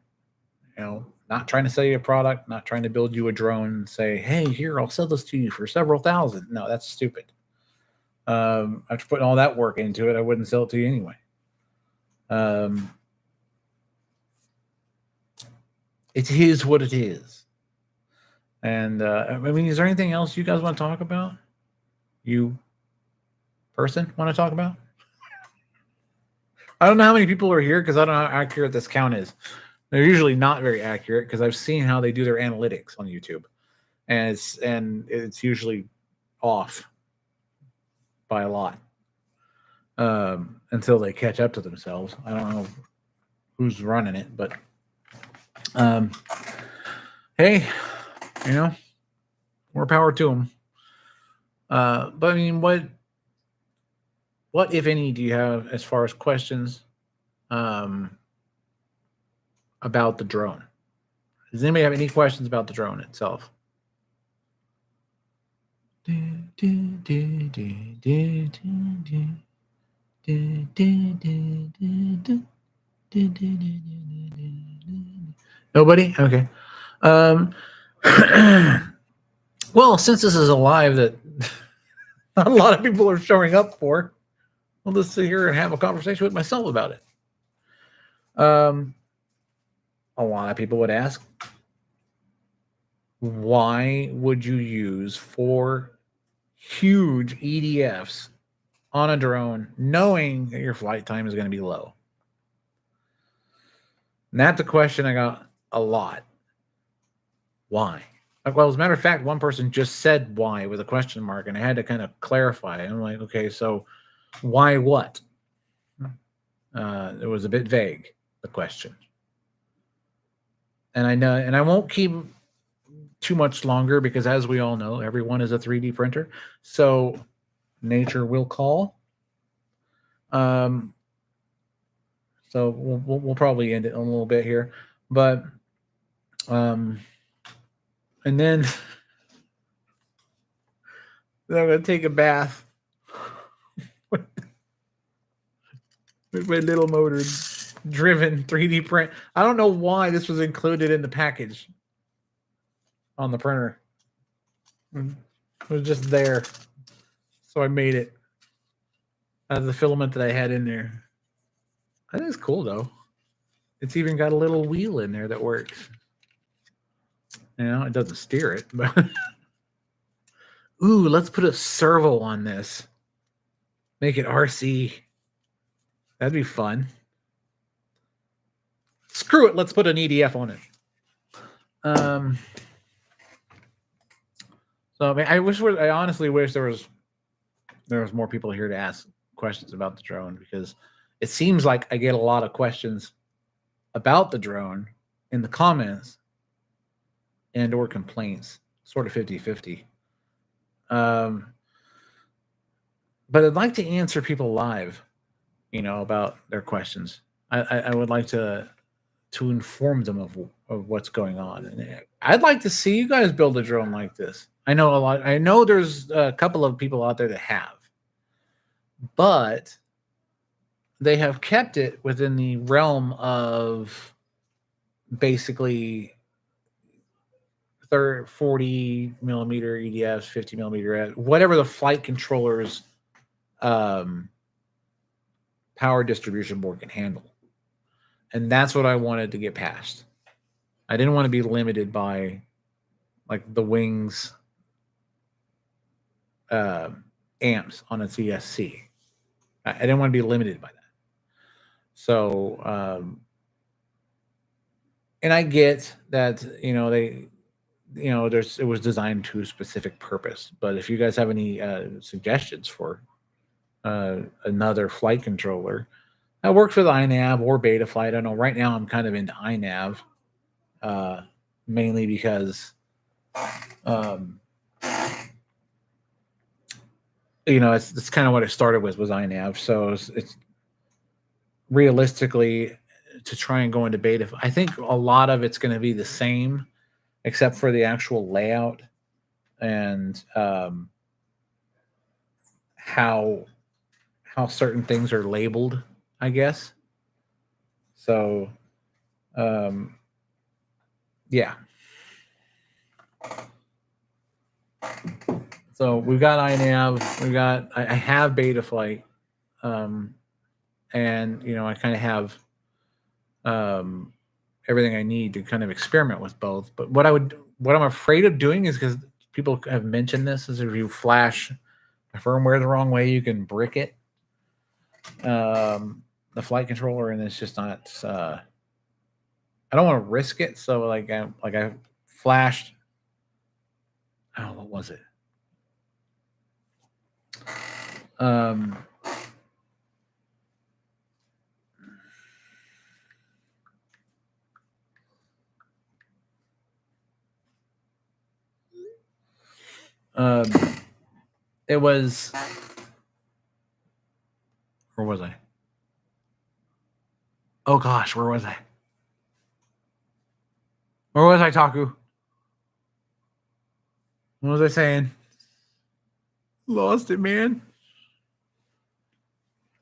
Not trying to sell you a product, not trying to build you a drone and say, hey, here, I'll sell this to you for several thousand. No, that's stupid. After putting all that work into it, I wouldn't sell it to you anyway. It is what it is. And is there anything else you guys want to talk about? You person want to talk about? I don't know how many people are here because I don't know how accurate this count is. They're usually not very accurate because I've seen how they do their analytics on YouTube, and it's usually off by a lot until they catch up to themselves. I don't know who's running it, but hey, more power to them. But what if any do you have as far as questions about the drone? Does anybody have any questions about the drone itself? Nobody? Okay. Well, since this is a live that not a lot of people are showing up for, I'll just sit here and have a conversation with myself about it. A lot of people would ask, why would you use 4 huge EDFs on a drone knowing that your flight time is going to be low? And that's a question I got a lot. Why? Well, as a matter of fact, one person just said why with a question mark, and I had to kind of clarify. I'm like, okay, so why what? It was a bit vague, the question. And I know, and I won't keep too much longer because, as we all know, everyone is a 3D printer. So nature will call. So we'll probably end it in a little bit here, but and then I'm gonna take a bath with my little motor driven 3D print. I don't know why this was included in the package on the printer. It was just there. So I made it out of the filament that I had in there. I think it's cool though. It's even got a little wheel in there that works. You know, it doesn't steer it, but ooh, let's put a servo on this. Make it RC. That'd be fun. Screw it, let's put an EDF on it. So I mean, I honestly wish there was more people here to ask questions about the drone, because it seems like I get a lot of questions about the drone in the comments and or complaints, sort of 50-50. But I'd like to answer people live, you know, about their questions. I would like to inform them of what's going on. And I'd like to see you guys build a drone like this. I know there's a couple of people out there that have, but they have kept it within the realm of basically 40 millimeter EDFs, 50 millimeter, whatever the flight controller's power distribution board can handle. And that's what I wanted to get past. I didn't want to be limited by like the wings amps on its ESC. I didn't want to be limited by that. So, and I get that, you know, it was designed to a specific purpose. But if you guys have any suggestions for another flight controller that works with iNav or Betaflight, I know right now I'm kind of into iNav, mainly because, you know, it's kind of what it started with, was iNav. So it's realistically to try and go into beta. I think a lot of it's going to be the same, except for the actual layout and how certain things are labeled, I guess. So, yeah. So we've got iNav, I have Betaflight, and you know, I kind of have everything I need to kind of experiment with both. But what I'm afraid of doing is, because people have mentioned this, is if you flash the firmware the wrong way, you can brick it, the flight controller, and it's just not. I don't want to risk it. So like I flashed. Oh, what was it? It was, where was I? Oh gosh, where was I? Where was I, Taku? What was I saying? Lost it, man.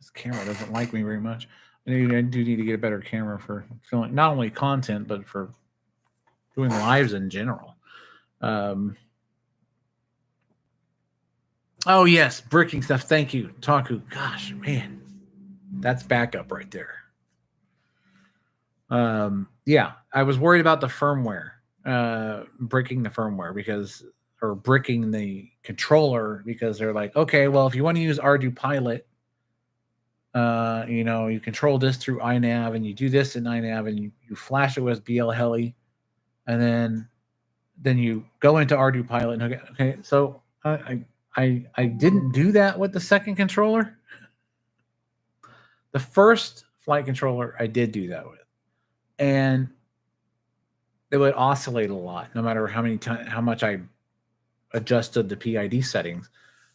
This camera doesn't like me very much. I do need to get a better camera for filming, not only content, but for doing lives in general. Oh yes, bricking stuff. Thank you, Taku. Gosh, man, that's backup right there. Yeah, I was worried about the firmware, bricking the firmware or bricking the controller, because they're like, okay, well, if you want to use Ardu Pilot, you know, you control this through iNav, and you do this in iNav, and you flash it with BL Heli, and then you go into Ardu Pilot. And okay, so I didn't do that with the second controller. The first flight controller I did do that with, and it would oscillate a lot, no matter how much I adjusted the PID settings.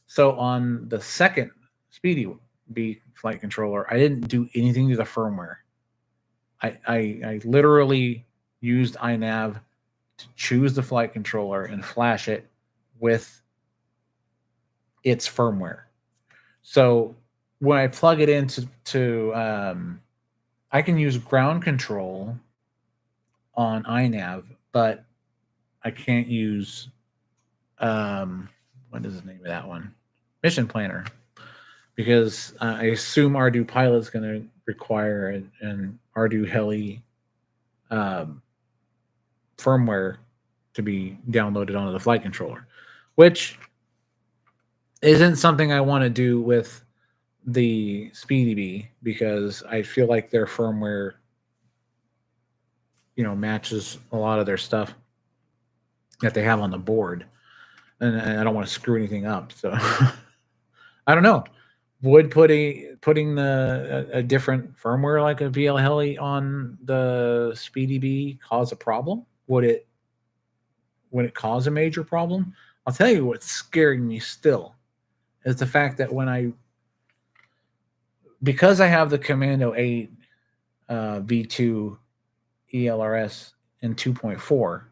So on the second Speedy B flight controller, I didn't do anything to the firmware. I literally used iNav to choose the flight controller and flash it with its firmware. So when I plug it into I can use ground control on iNav, but I can't use what is the name of that one? Mission Planner, because I assume Ardu Pilot is going to require an Ardu Heli firmware to be downloaded onto the flight controller, which isn't something I want to do with the SpeedyBee, because I feel like their firmware, matches a lot of their stuff that they have on the board, and I don't want to screw anything up. So I don't know. Would putting a different firmware like a VL Heli on the SpeedyBee cause a problem? Would it cause a major problem? I'll tell you what's scaring me still is the fact that because I have the Commando 8 V2 ELRS in 2.4,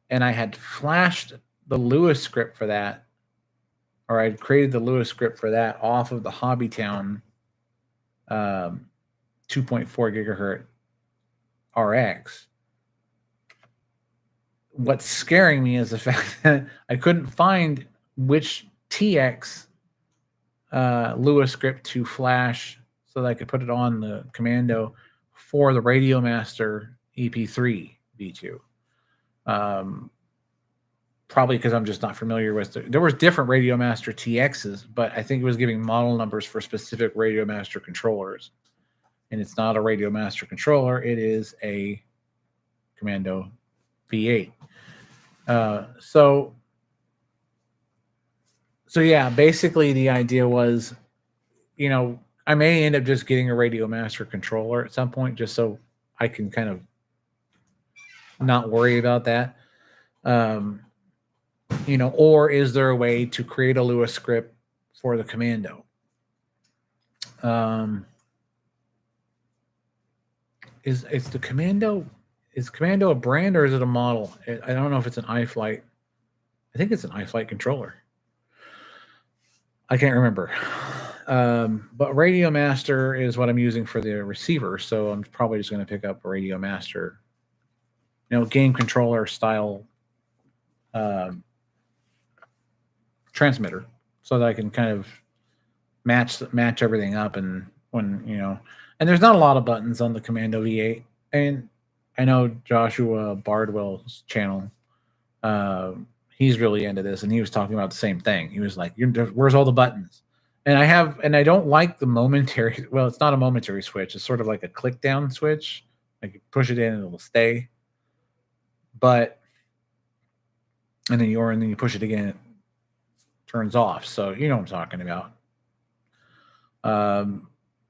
and I had flashed the Lewis script for that, or I'd created the Lewis script for that off of the Hobbytown 2.4 gigahertz RX. What's scaring me is the fact that I couldn't find which TX Lewis script to flash so that I could put it on the Commando for the Radio Master EP3 V2. Probably because I'm just not familiar with it. There was different Radio Master TXs, but I think it was giving model numbers for specific Radio Master controllers. And it's not a Radio Master controller. It is a Commando V8. So yeah, basically the idea was, I may end up just getting a Radio Master controller at some point, just so I can kind of not worry about that. Or is there a way to create a Lewis script for the Commando? Is the Commando a brand or is it a model? I don't know if it's an iFlight. I think it's an iFlight controller. I can't remember. But Radio Master is what I'm using for the receiver, so I'm probably just going to pick up a Radio Master, game controller style transmitter, so that I can kind of match everything up. And and there's not a lot of buttons on the Commando V8. And I know Joshua Bardwell's channel, he's really into this, and he was talking about the same thing. He was like, where's all the buttons? And I don't like the momentary, well, it's not a momentary switch. It's sort of like a click down switch. Like you push it in and it'll stay. And then you push it again, it turns off. So you know what I'm talking about.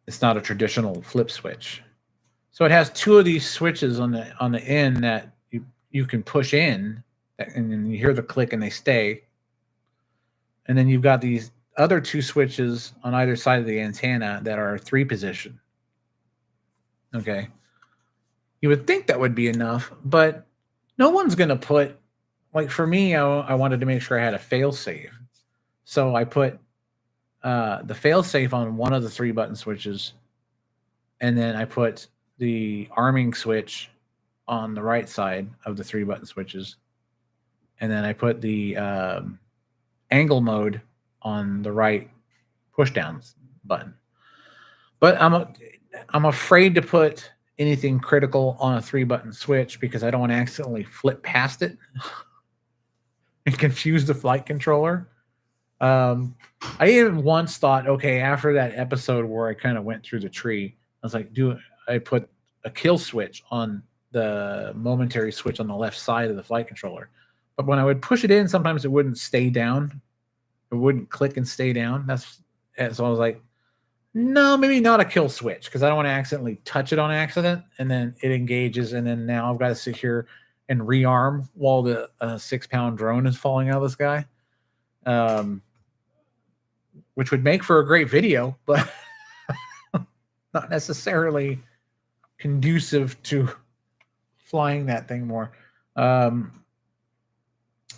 It's not a traditional flip switch. So it has two of these switches on the end that you can push in, and then you hear the click and they stay. And then you've got these other two switches on either side of the antenna that are 3-position. Okay. You would think that would be enough, but no one's going to put, like for me, I wanted to make sure I had a fail-safe. So I put the fail-safe on one of the 3-button switches, and then I put the arming switch on the right side of the 3-button switches, and then I put the angle mode on the right push-down button. But I'm afraid to put anything critical on a 3-button switch because I don't want to accidentally flip past it and confuse the flight controller. I even once thought, okay, after that episode where I kind of went through the tree, I was like, I put a kill switch on the momentary switch on the left side of the flight controller. But when I would push it in, sometimes it wouldn't stay down. It wouldn't click and stay down. So I was like, no, maybe not a kill switch, because I don't want to accidentally touch it on accident, and then it engages, and then now I've got to sit here and rearm while the 6-pound drone is falling out of the sky. Which would make for a great video, but not necessarily conducive to flying that thing more.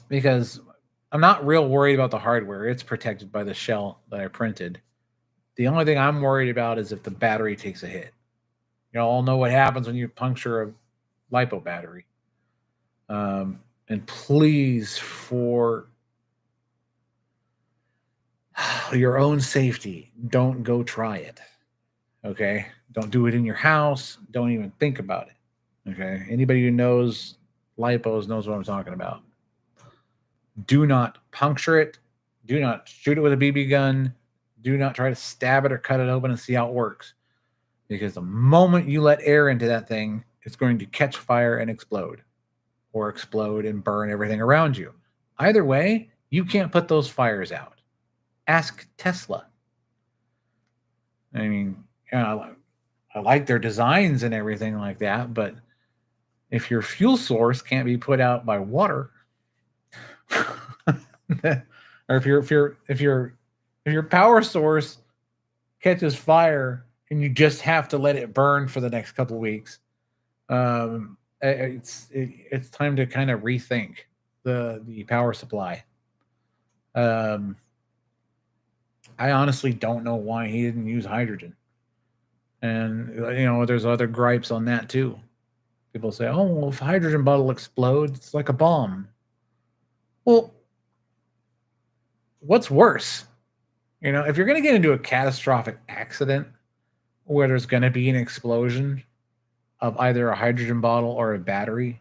Because I'm not real worried about the hardware. It's protected by the shell that I printed. The only thing I'm worried about is if the battery takes a hit. You all know what happens when you puncture a LiPo battery. And please, for your own safety, don't go try it. Okay? Don't do it in your house. Don't even think about it. Okay? Anybody who knows lipos knows what I'm talking about. Do not puncture it. Do not shoot it with a BB gun. Do not try to stab it or cut it open and see how it works. Because the moment you let air into that thing, it's going to catch fire and explode, or explode and burn everything around you. Either way, you can't put those fires out. Ask Tesla. I mean, I like their designs and everything like that, but if your fuel source can't be put out by water, or if your power source catches fire and you just have to let it burn for the next couple of weeks, it's time to kind of rethink the power supply. I honestly don't know why he didn't use hydrogen. And there's other gripes on that too. People say, "Oh, well, if a hydrogen bottle explodes, it's like a bomb." Well, what's worse? If you're going to get into a catastrophic accident where there's going to be an explosion of either a hydrogen bottle or a battery,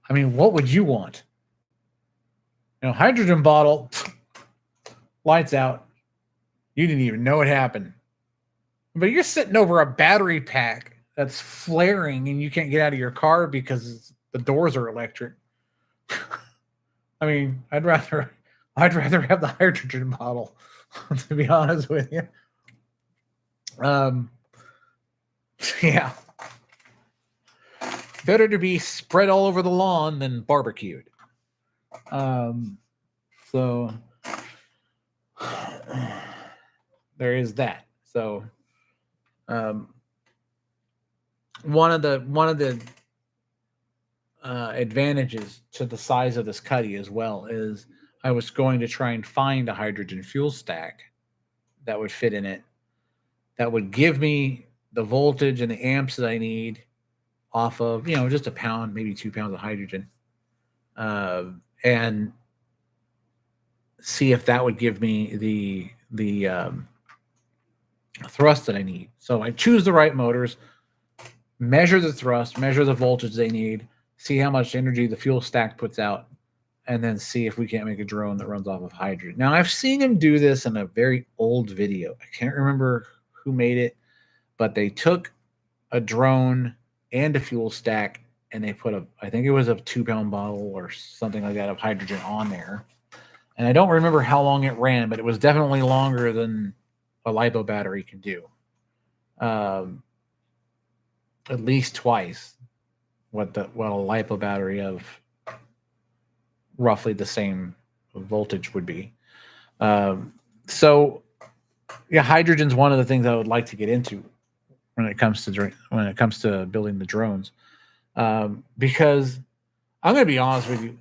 I mean, what would you want? Hydrogen bottle, lights out. You didn't even know it happened. But you're sitting over a battery pack that's flaring and you can't get out of your car because the doors are electric. I mean, I'd rather have the hydrogen bottle, to be honest with you. Yeah. Better to be spread all over the lawn than barbecued. So there is that. So one of the advantages to the size of this cuddy as well is I was going to try and find a hydrogen fuel stack that would fit in it, that would give me the voltage and the amps that I need off of, just a pound, maybe 2 pounds of hydrogen, and see if that would give me the thrust that I need. So I choose the right motors, measure the thrust, measure the voltage they need, see how much energy the fuel stack puts out, and then see if we can't make a drone that runs off of hydrogen. Now, I've seen him do this in a very old video. I can't remember who made it, but they took a drone and a fuel stack and they put I think it was a 2-pound bottle or something like that of hydrogen on there. And I don't remember how long it ran, but it was definitely longer than a LiPo battery can do. At least twice what a LiPo battery of roughly the same voltage would be. So yeah, hydrogen's one of the things I would like to get into when it comes to building the drones, because I'm going to be honest with you.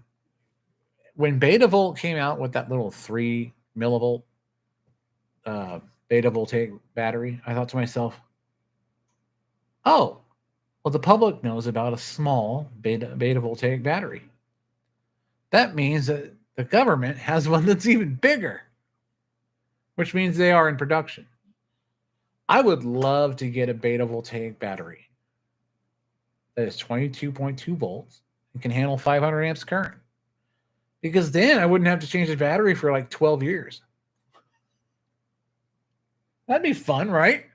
When Betavolt came out with that little 3 millivolt beta voltaic battery, I thought to myself, "Oh, well, the public knows about a small beta voltaic battery. That means that the government has one that's even bigger, which means they are in production." I would love to get a beta voltaic battery that is 22.2 volts and can handle 500 amps current, because then I wouldn't have to change the battery for like 12 years. That'd be fun, right?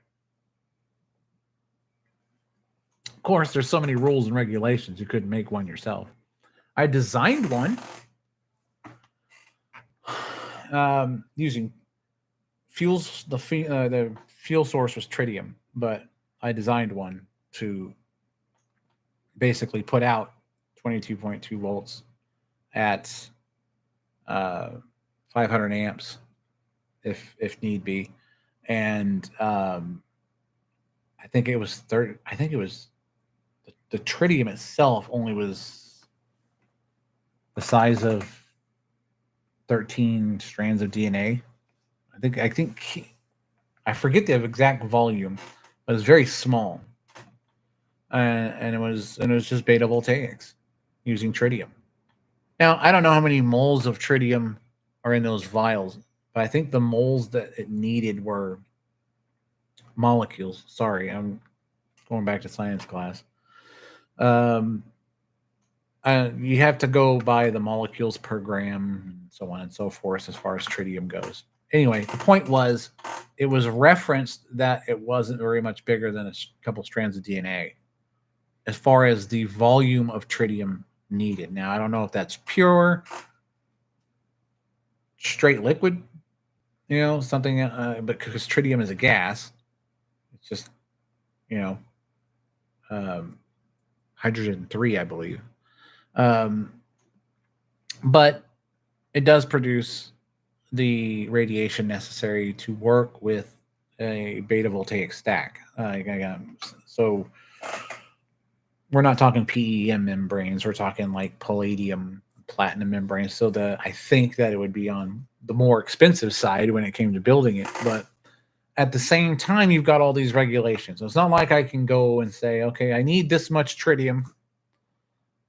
Of course, there's so many rules and regulations, you couldn't make one yourself. I designed one using fuels. The fuel source was tritium, but I designed one to basically put out 22.2 volts at 500 amps if need be. And I think it was the tritium itself only was the size of 13 strands of DNA. I forget the exact volume, but it's very small. And it was just beta voltaics using tritium. Now, I don't know how many moles of tritium are in those vials, But I think the moles that it needed were molecules. Sorry, I'm going back to science class. You have to go by the molecules per gram, and so on and so forth, as far as tritium goes. Anyway, the point was, it was referenced that it wasn't very much bigger than a couple strands of DNA, as far as the volume of tritium needed. Now, I don't know if that's pure, straight liquid, something, but because tritium is a gas, it's just, hydrogen-3, I believe. But it does produce the radiation necessary to work with a beta voltaic stack. So we're not talking PEM membranes. We're talking like palladium, platinum membranes. So I think that it would be on the more expensive side when it came to building it. But at the same time, you've got all these regulations. So it's not like I can go and say, okay, I need this much tritium,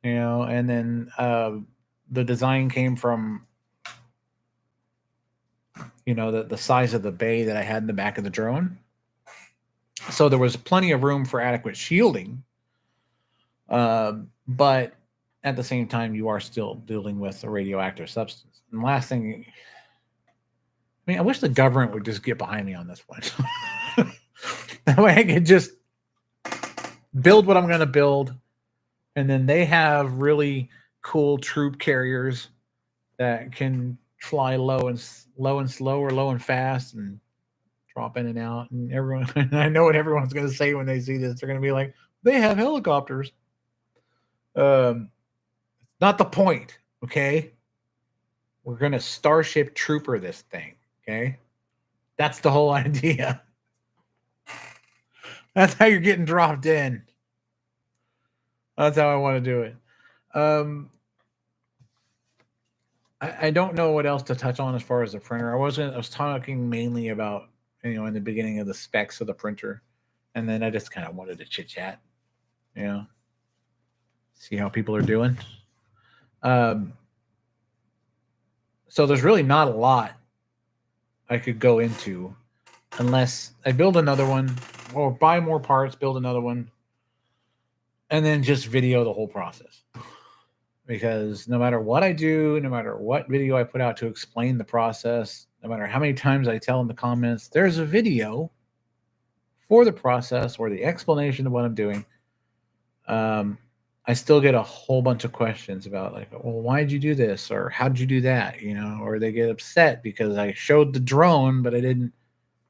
and then the design came from, the size of the bay that I had in the back of the drone. So there was plenty of room for adequate shielding. But at the same time, you are still dealing with a radioactive substance. And the last thing, I wish the government would just get behind me on this one. That way I could just build what I'm going to build. And then they have really cool troop carriers that can fly low and slow, or low and fast, and drop in and out. And everyone, and I know what everyone's going to say when they see this. They're going to be like, they have helicopters. Not the point, okay? We're going to Starship Trooper this thing, okay? That's the whole idea. That's how you're getting dropped in. That's how I want to do it. I don't know what else to touch on as far as the printer. I was talking mainly about, in the beginning of the specs of the printer, and then I just kind of wanted to chit chat, see how people are doing. So there's really not a lot I could go into unless I build another one, or buy more parts, build another one, and then just video the whole process. Because no matter what I do, no matter what video I put out to explain the process, no matter how many times I tell in the comments, there's a video for the process or the explanation of what I'm doing, I still get a whole bunch of questions about, like, well, why did you do this? Or how did you do that? Or they get upset because I showed the drone, but I didn't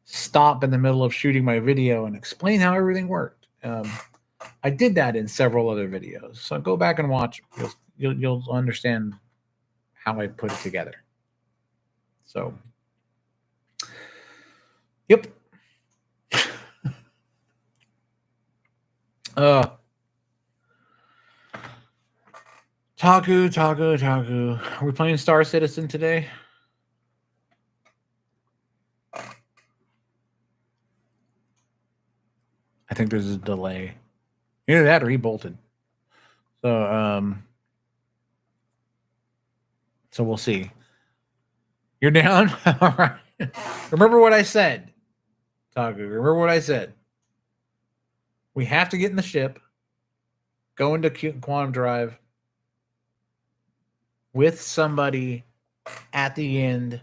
stop in the middle of shooting my video and explain how everything worked. I did that in several other videos. So go back and watch. You'll understand how I put it together. So, yep. Taku. Are we playing Star Citizen today? I think there's a delay. Either that or he bolted. So, so we'll see. You're down? All right. Remember what I said, Taku. Remember what I said. We have to get in the ship, go into quantum drive with somebody at the end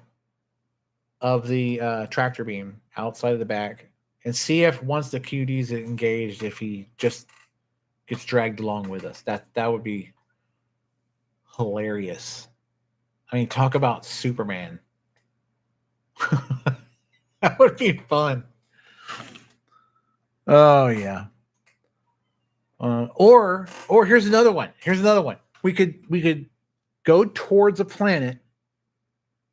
of the tractor beam outside of the back, and see if once the QD's engaged, if he just gets dragged along with us. That would be hilarious. I mean, talk about Superman. That would be fun. Oh yeah. Or here's another one. We could go towards a planet.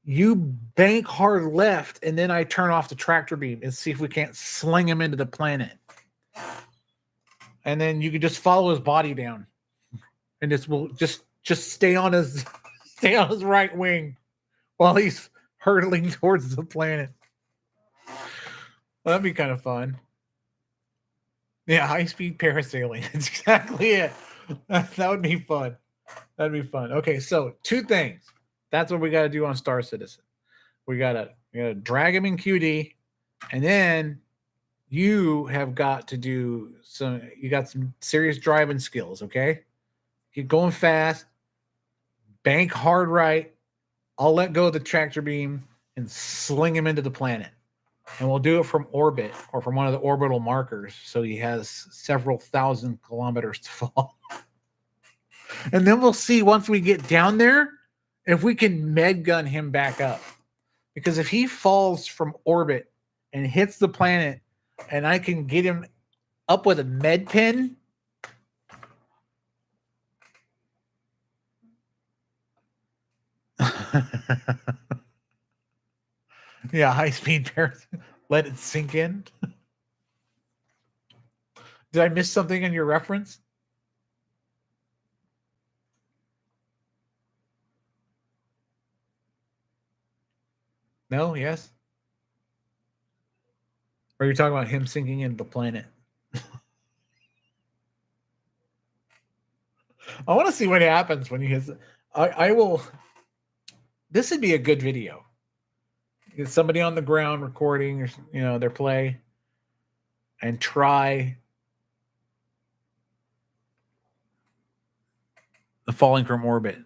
You bank hard left, and then I turn off the tractor beam and see if we can't sling him into the planet. And then you can just follow his body down, and we'll just stay on his right wing while he's hurtling towards the planet. Well, that'd be kind of fun. Yeah, high-speed parasailing. That's exactly it. That would be fun. That'd be fun. Okay, so 2 things. That's what we got to do on Star Citizen. We got to We got to drag him in QD, and then you have got to do some. You got some serious driving skills. Okay, get going fast, bank hard right. I'll let go of the tractor beam and sling him into the planet. And we'll do it from orbit or from one of the orbital markers. So he has several thousand kilometers to fall. And then we'll see once we get down there if we can med gun him back up. Because if he falls from orbit and hits the planet and I can get him up with a med pin, yeah, high speed parachute. Let it sink in. Did I miss something in your reference? No, yes. Or are you talking about him sinking into the planet? I want to see what happens when he hits. I will. This would be a good video. Get somebody on the ground recording, or their play, and try the falling from orbit.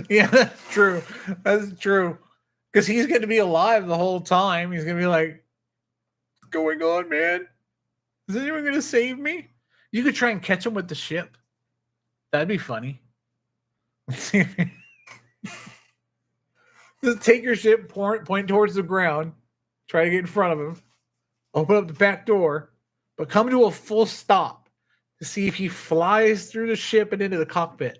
yeah, that's true. That's true. Because he's going to be alive the whole time. He's going to be like, "What's going on, man? Is anyone going to save me?" You could try and catch him with the ship. That'd be funny. Just take your ship, point towards the ground, try to get in front of him, open up the back door, but come to a full stop to see if he flies through the ship and into the cockpit.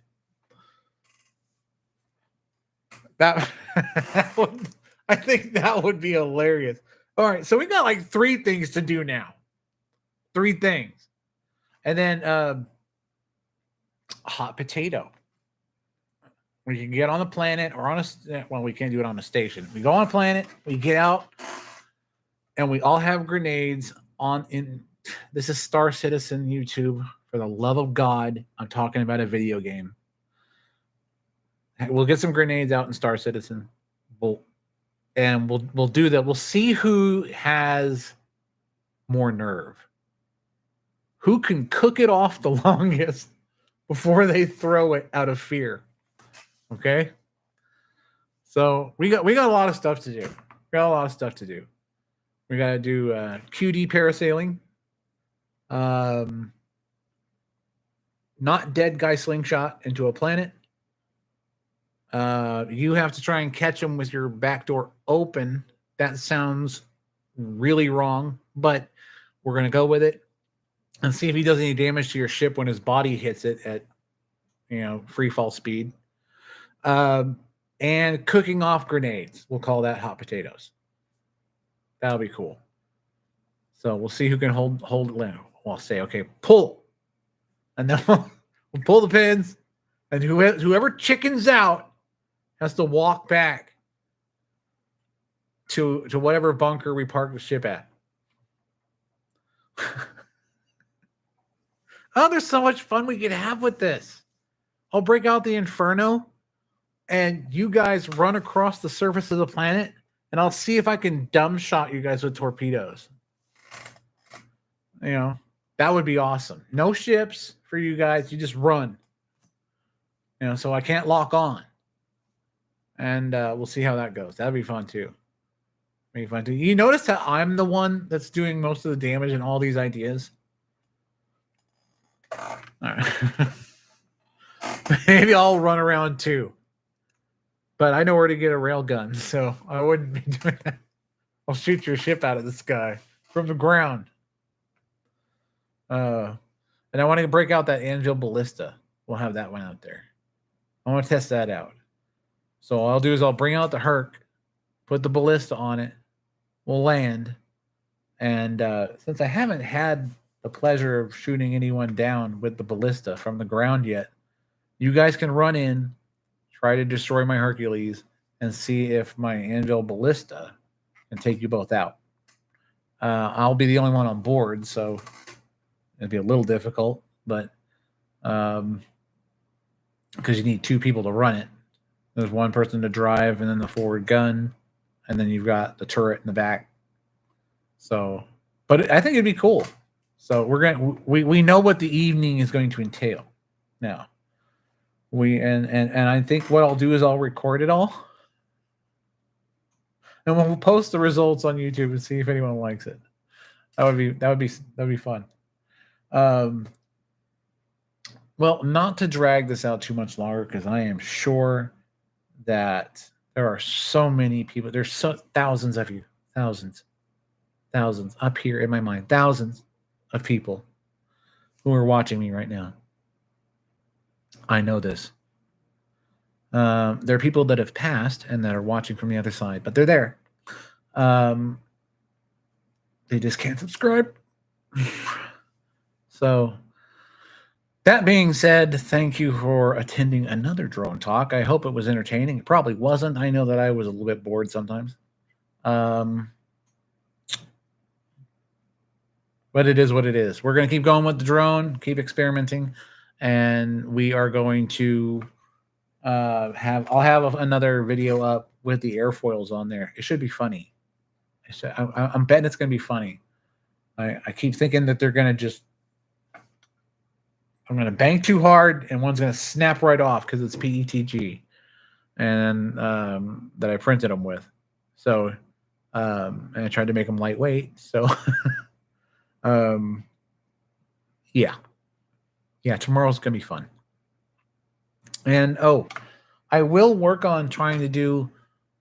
That I think that would be hilarious. All right, so we got like 3 things to do now. 3 things. And then hot potato. We can get on the planet or on we can't do it on a station. We go on a planet, we get out, and we all have grenades this is Star Citizen YouTube. For the love of God, I'm talking about a video game. We'll get some grenades out in Star Citizen. We'll do that. We'll see who has more nerve. Who can cook it off the longest before they throw it out of fear. Okay? So we got a lot of stuff to do. We got a lot of stuff to do. We got to do QD parasailing. Not dead guy slingshot into a planet. You have to try and catch him with your back door open. That sounds really wrong, but we're going to go with it and see if he does any damage to your ship when his body hits it at, free fall speed. And cooking off grenades. We'll call that hot potatoes. That'll be cool. So we'll see who can hold. I'll say, okay, pull. And then we'll pull the pins. And whoever chickens out has to walk back to whatever bunker we parked the ship at. Oh, there's so much fun we could have with this. I'll break out the Inferno, and you guys run across the surface of the planet, and I'll see if I can dumb shot you guys with torpedoes. That would be awesome. No ships for you guys. You just run. So I can't lock on. And we'll see how that goes. That'd be fun too. You notice that I'm the one that's doing most of the damage in all these ideas? All right. Maybe I'll run around too. But I know where to get a railgun, so I wouldn't be doing that. I'll shoot your ship out of the sky from the ground. And I want to break out that Angel Ballista. We'll have that one out there. I want to test that out. So all I'll do is I'll bring out the Herc, put the Ballista on it, we'll land. And since I haven't had the pleasure of shooting anyone down with the Ballista from the ground yet, you guys can run in, try to destroy my Hercules, and see if my Angel Ballista can take you both out. I'll be the only one on board, so it'd be a little difficult, but because you need 2 people to run it. There's 1 person to drive, and then the forward gun, and then you've got the turret in the back. So, but I think it'd be cool. So we know what the evening is going to entail now. And I think what I'll do is I'll record it all, and we'll post the results on YouTube and see if anyone likes it. That would be fun. Well, not to drag this out too much longer, because I am sure that there are so many people. There's thousands of you, thousands up here in my mind, thousands of people who are watching me right now. I know this. There are people that have passed and that are watching from the other side, but they're there. They just can't subscribe. So, that being said, thank you for attending another drone talk. I hope it was entertaining. It probably wasn't. I know that I was a little bit bored sometimes. But it is what it is. We're going to keep going with the drone, keep experimenting, and we are going to I'll have another video up with the airfoils on there. It should be funny. I'm betting it's going to be funny. I keep thinking that they're going to I'm going to bang too hard, and one's going to snap right off because it's PETG, and that I printed them with. So, and I tried to make them lightweight. So, yeah, tomorrow's going to be fun. And I will work on trying to do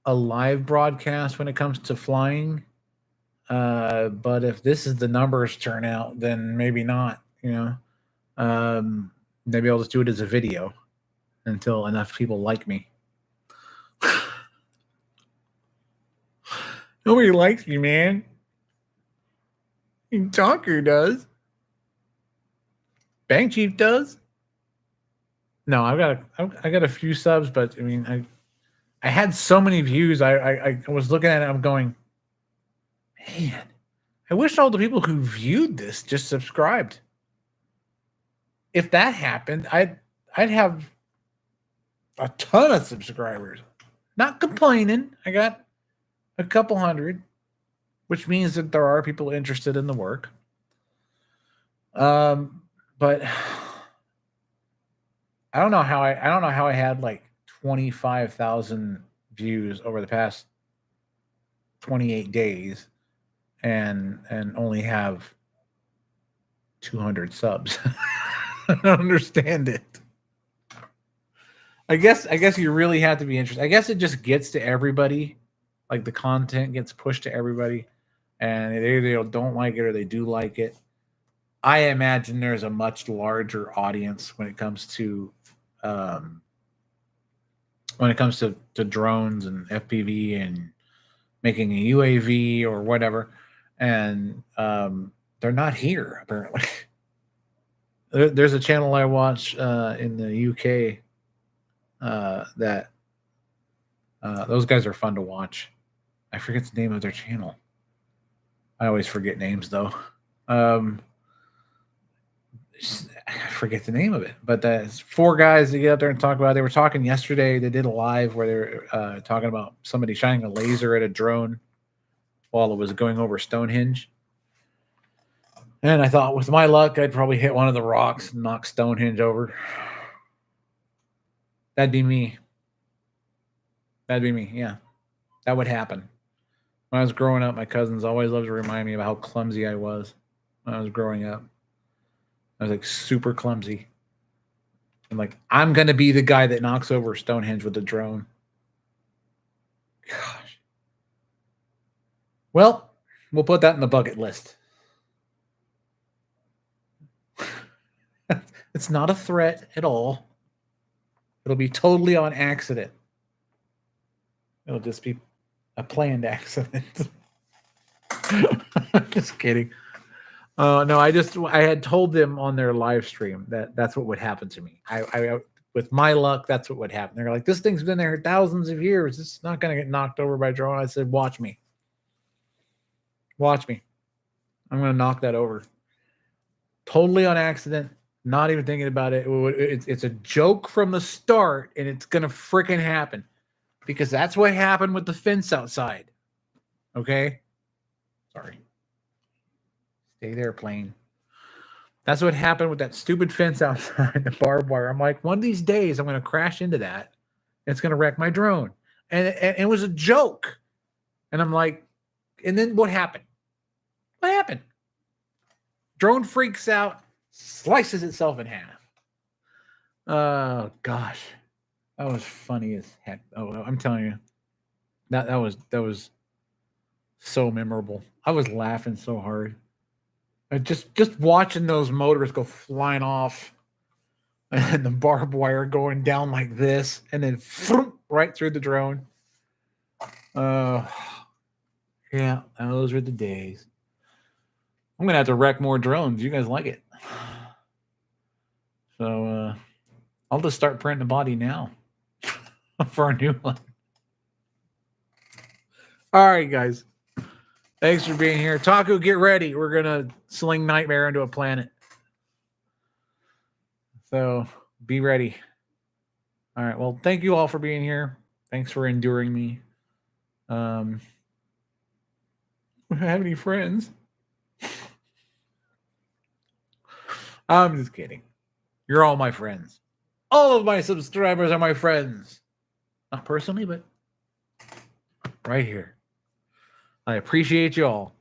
a live broadcast when it comes to flying. But if this is the numbers turn out, then maybe not. Maybe I'll just do it as a video until enough people like me. Nobody likes me, man. Talker does. Bank Chief does. No, I got a few subs, but I mean, I had so many views. I was looking at it. I'm going, man, I wish all the people who viewed this just subscribed. If that happened, I'd have a ton of subscribers. Not complaining. I got a couple hundred, which means that there are people interested in the work. But I don't know how I had like 25,000 views over the past 28 days and only have 200 subs. I don't understand it. I guess you really have to be interested. I guess it just gets to everybody. Like the content gets pushed to everybody, and they either don't like it or they do like it. I imagine there's a much larger audience when it comes to drones and FPV and making a UAV or whatever, and they're not here apparently. There's a channel I watch in the UK that those guys are fun to watch. I forget the name of their channel. I always forget names though. I forget the name of it, but there's 4 guys that get up there and talk about it. They were talking yesterday. They did a live where they were talking about somebody shining a laser at a drone while it was going over Stonehenge. And I thought, with my luck, I'd probably hit one of the rocks and knock Stonehenge over. That'd be me. Yeah. That would happen. When I was growing up, my cousins always loved to remind me about how clumsy I was when I was growing up. I was like super clumsy. I'm like, I'm going to be the guy that knocks over Stonehenge with a drone. Gosh. Well, we'll put that in the bucket list. It's not a threat at all. It'll be totally on accident. It'll just be a planned accident. Just kidding. No, I had told them on their live stream that that's what would happen to me. I with my luck, that's what would happen. They're like, this thing's been there thousands of years. It's not going to get knocked over by a drone. I said, watch me. Watch me. I'm going to knock that over. Totally on accident. Not even thinking about it. It's a joke from the start, and it's gonna freaking happen because that's what happened with the fence outside. Okay, sorry. Stay there, plane. That's what happened with that stupid fence outside the barbed wire. I'm like, one of these days I'm gonna crash into that. It's gonna wreck my drone, and it was a joke. And I'm like, and then what happened? What happened? Drone freaks out, slices itself in half. Oh gosh, that was funny as heck. Oh, I'm telling you, that was so memorable. I was laughing so hard. Just watching those motors go flying off, and the barbed wire going down like this, and then right through the drone. Yeah, those were the days. I'm gonna have to wreck more drones. You guys like it? So I'll just start printing a body now for a new one. All right, guys. Thanks for being here. Taco, get ready. We're gonna sling Nightmare into a planet. So be ready. All right. Well, thank you all for being here. Thanks for enduring me. I don't have any friends. I'm just kidding. You're all my friends. All of my subscribers are my friends. Not personally, but right here. I appreciate you all.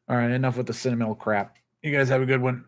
All right, enough with the sentimental crap. You guys have a good one.